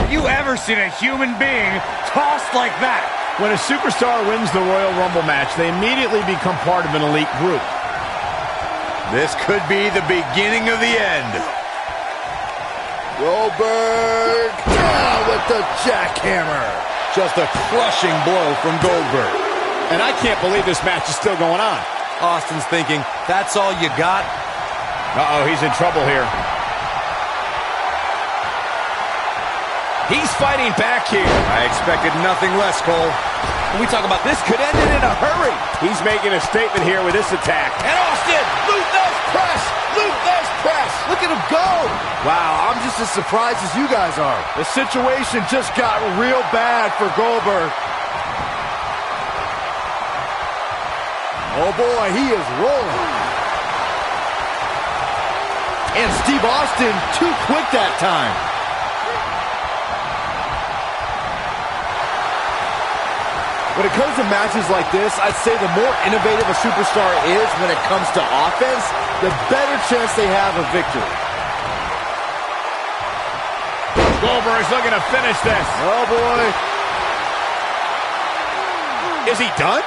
You ever seen a human being tossed like that? When a superstar wins the Royal Rumble match, they immediately become part of an elite group. This could be the beginning of the end. Goldberg down with the jackhammer. Just a crushing blow from Goldberg. And I can't believe this match is still going on. Austin's thinking, that's all you got? Uh-oh, he's in trouble here. He's fighting back here. I expected nothing less, Cole. When we talk about this, could end it in a hurry. He's making a statement here with this attack. And Austin, Luthez press, Luthez press. Look at him go. Wow, I'm just as surprised as you guys are. The situation just got real bad for Goldberg. Oh boy, he is rolling. And Steve Austin too quick that time. When it comes to matches like this, I'd say the more innovative a superstar is when it comes to offense, the better chance they have of victory. Goldberg's looking to finish this. Oh boy. Is he done?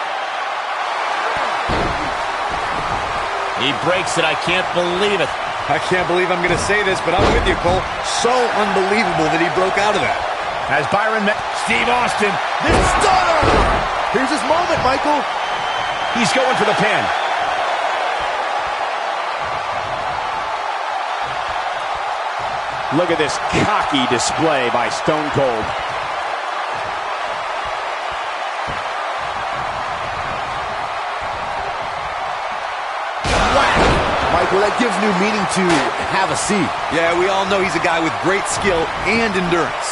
He breaks it. I can't believe it. I can't believe I'm going to say this, but I'm with you, Cole. So unbelievable that he broke out of that. As Byron met Steve Austin. This stunner! Here's his moment, Michael. He's going for the pin. Look at this cocky display by Stone Cold. Michael, that gives new meaning to have a seat. Yeah, we all know he's a guy with great skill and endurance.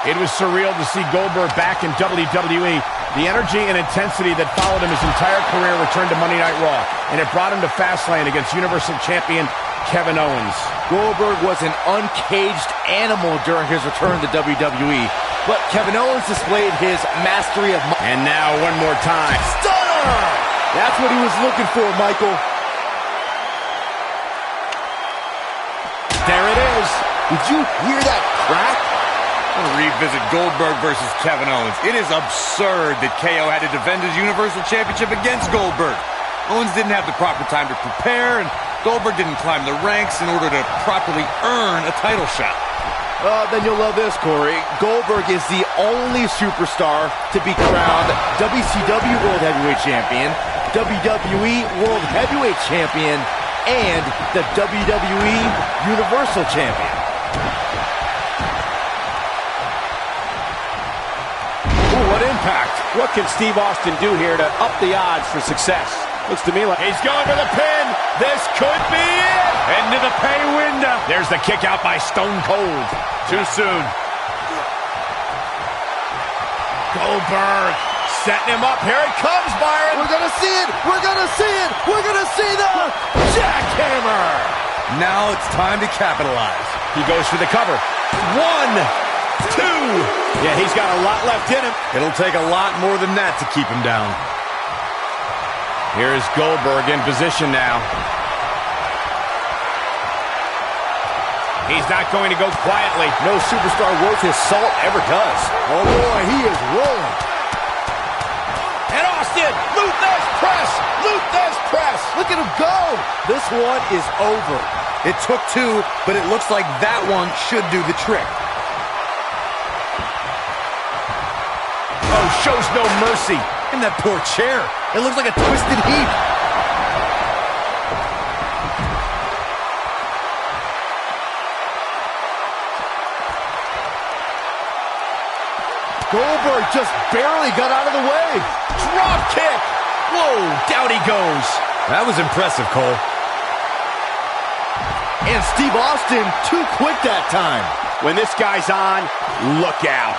It was surreal to see Goldberg back in WWE. The energy and intensity that followed him his entire career returned to Monday Night Raw, and it brought him to Fastlane against Universal Champion Kevin Owens. Goldberg was an uncaged animal during his return to WWE, but Kevin Owens displayed his mastery of... And now one more time. Stunner! That's what he was looking for, Michael. There it is. Did you hear that crack? I want to revisit Goldberg versus Kevin Owens. It is absurd that KO had to defend his Universal Championship against Goldberg. Owens didn't have the proper time to prepare, and Goldberg didn't climb the ranks in order to properly earn a title shot. Then you'll love this, Corey. Goldberg is the only superstar to be crowned WCW World Heavyweight Champion, WWE World Heavyweight Champion, and the WWE Universal Champion. What impact? What can Steve Austin do here to up the odds for success? Looks to me like He's going for the pin. This could be it. Into the pay window. There's the kick out by Stone Cold. Too soon. Goldberg setting him up. Here it comes, Byron. We're gonna see it! We're gonna see it! We're gonna see the jackhammer! Now it's time to capitalize. He goes for the cover. 1, 2. Yeah, he's got a lot left in him. It'll take a lot more than that to keep him down. Here's Goldberg in position now. He's not going to go quietly. No superstar worth his salt ever does. Oh boy, he is rolling. And Austin, Luthez press, Luthez press. Look at him go! This one is over. It took 2, but it looks like that one should do the trick. Oh, shows no mercy. And that poor chair. It looks like a twisted heap. Goldberg just barely got out of the way. Drop kick. Whoa, down he goes. That was impressive, Cole. And Steve Austin too quick that time. When this guy's on, look out.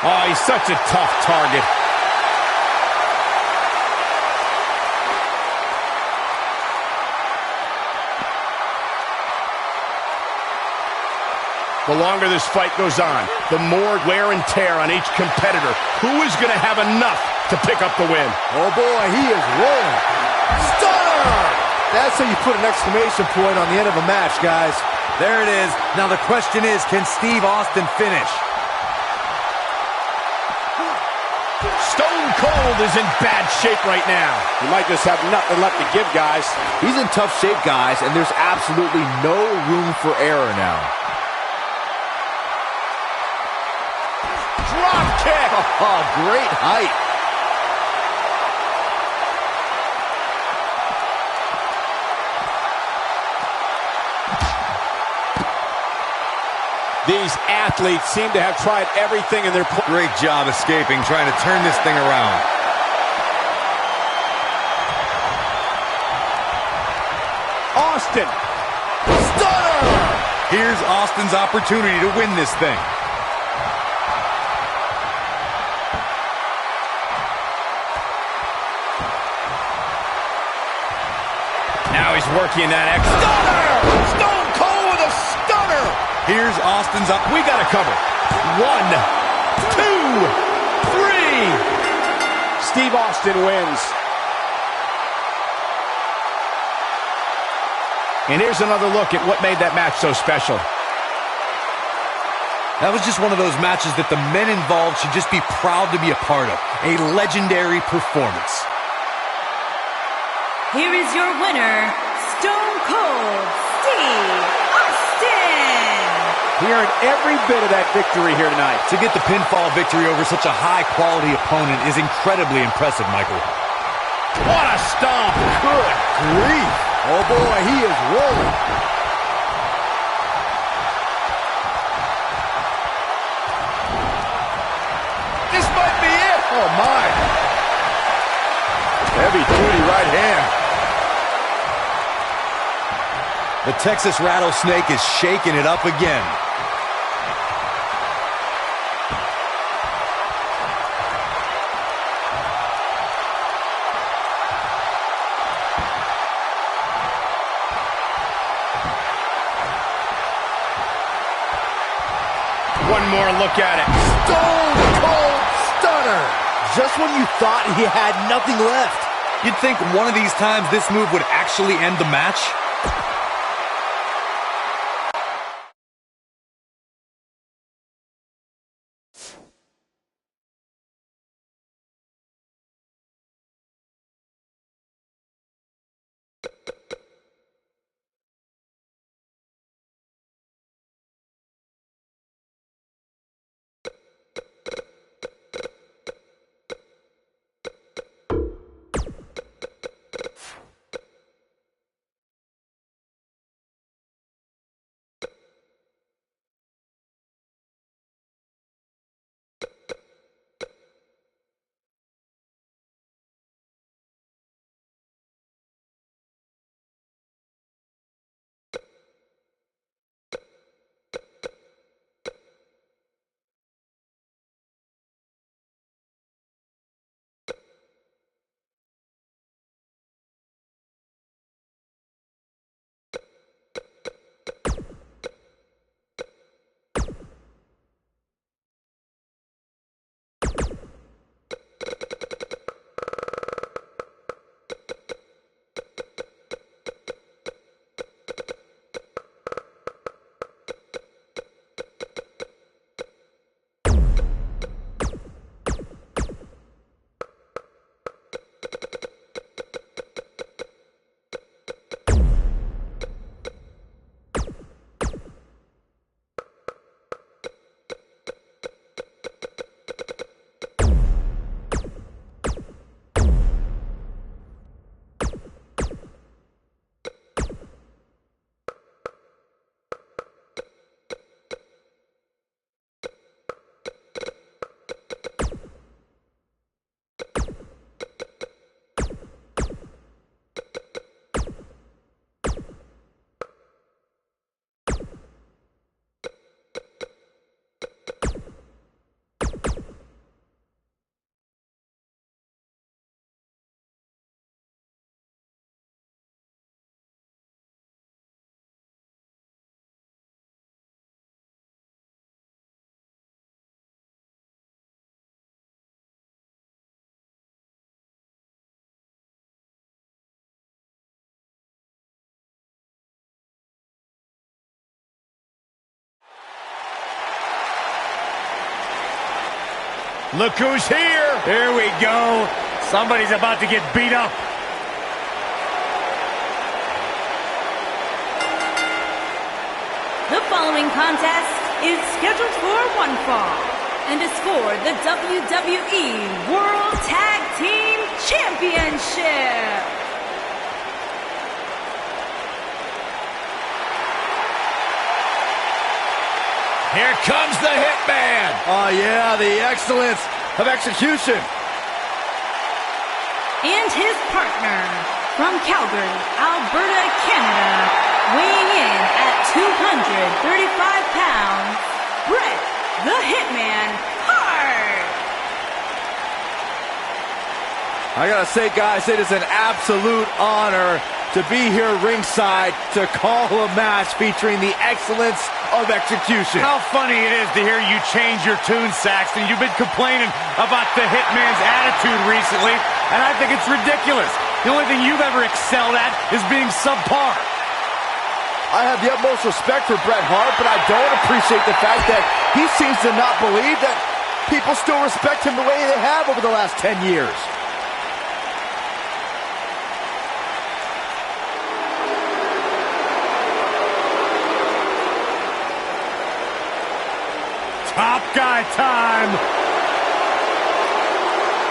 Oh, he's such a tough target. The longer this fight goes on, the more wear and tear on each competitor. Who is going to have enough to pick up the win? Oh boy, he is rolling. Stunner! That's how you put an exclamation point on the end of a match, guys. There it is. Now the question is, can Steve Austin finish? Stone Cold is in bad shape right now. He might just have nothing left to give, guys. He's in tough shape, guys, and there's absolutely no room for error now. Drop kick. Oh, great height. These athletes seem to have tried everything in their... Great job escaping, trying to turn this thing around. Austin. Stunner! Here's Austin's opportunity to win this thing. Now he's working that X. Stunner! Stone Cold with a stunner! Here's Austin's up. We got to cover. 1, 2, 3. Steve Austin wins. And here's another look at what made that match so special. That was just one of those matches that the men involved should just be proud to be a part of. A legendary performance. Here is your winner, Stone Cold Steve Austin. He earned every bit of that victory here tonight. To get the pinfall victory over such a high-quality opponent is incredibly impressive, Michael. What a stomp. Good grief. Oh boy, he is rolling. This might be it. Oh my. Heavy-duty right hand. The Texas Rattlesnake is shaking it up again. One more look at it. Stone Cold Stunner. Just when you thought he had nothing left. You'd think one of these times this move would actually end the match. Look who's here. Here we go. Somebody's about to get beat up. The following contest is scheduled for one fall and is for the WWE World Tag Team Championship. Here comes the Hitman. Oh, yeah, the excellence of execution. And his partner from Calgary, Alberta, Canada, weighing in at 235 pounds, Bret the Hitman Hart. I gotta say, guys, it is an absolute honor to be here ringside to call a match featuring the excellence of execution. How funny it is to hear you change your tune, Saxton. You've been complaining about the Hitman's attitude recently, and I think it's ridiculous. The only thing you've ever excelled at is being subpar. I have the utmost respect for Bret Hart, but I don't appreciate the fact that he seems to not believe that people still respect him the way they have over the last 10 years. Top guy time.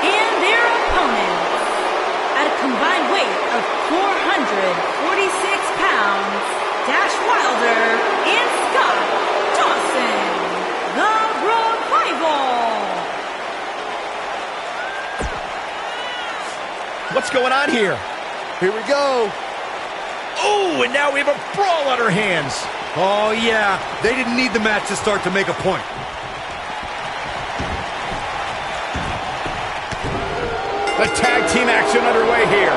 And their opponents, at a combined weight of 446 pounds, Dash Wilder and Scott Dawson, the Revival. What's going on here? Here we go. Oh, and now we have a brawl on our hands. Oh, yeah. They didn't need the match to start to make a point. The tag team action underway here.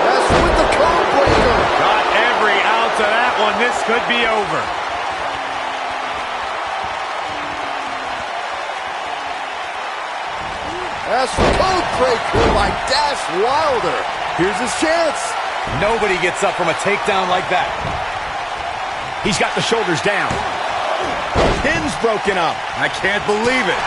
That's with the code breaker. Got every ounce of that one. This could be over. That's code breaker by Dash Wilder. Here's his chance. Nobody gets up from a takedown like that. He's got the shoulders down. Pin's broken up. I can't believe it.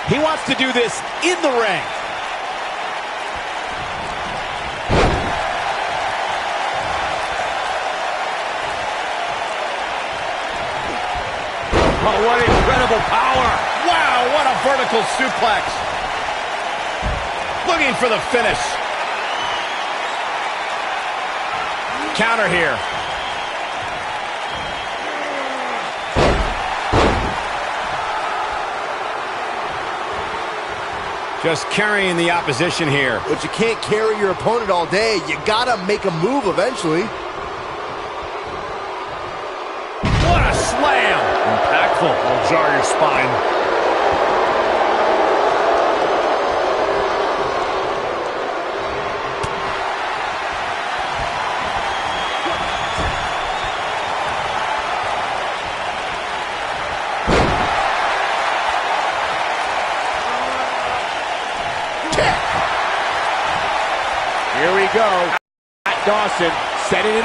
He wants to do this in the ring. Oh, what incredible power. Wow, what a vertical suplex. Looking for the finish. Counter here. Just carrying the opposition here. But you can't carry your opponent all day. You gotta make a move eventually. What a slam. Impactful. Will jar your spine. Here we go. Dawson setting it up.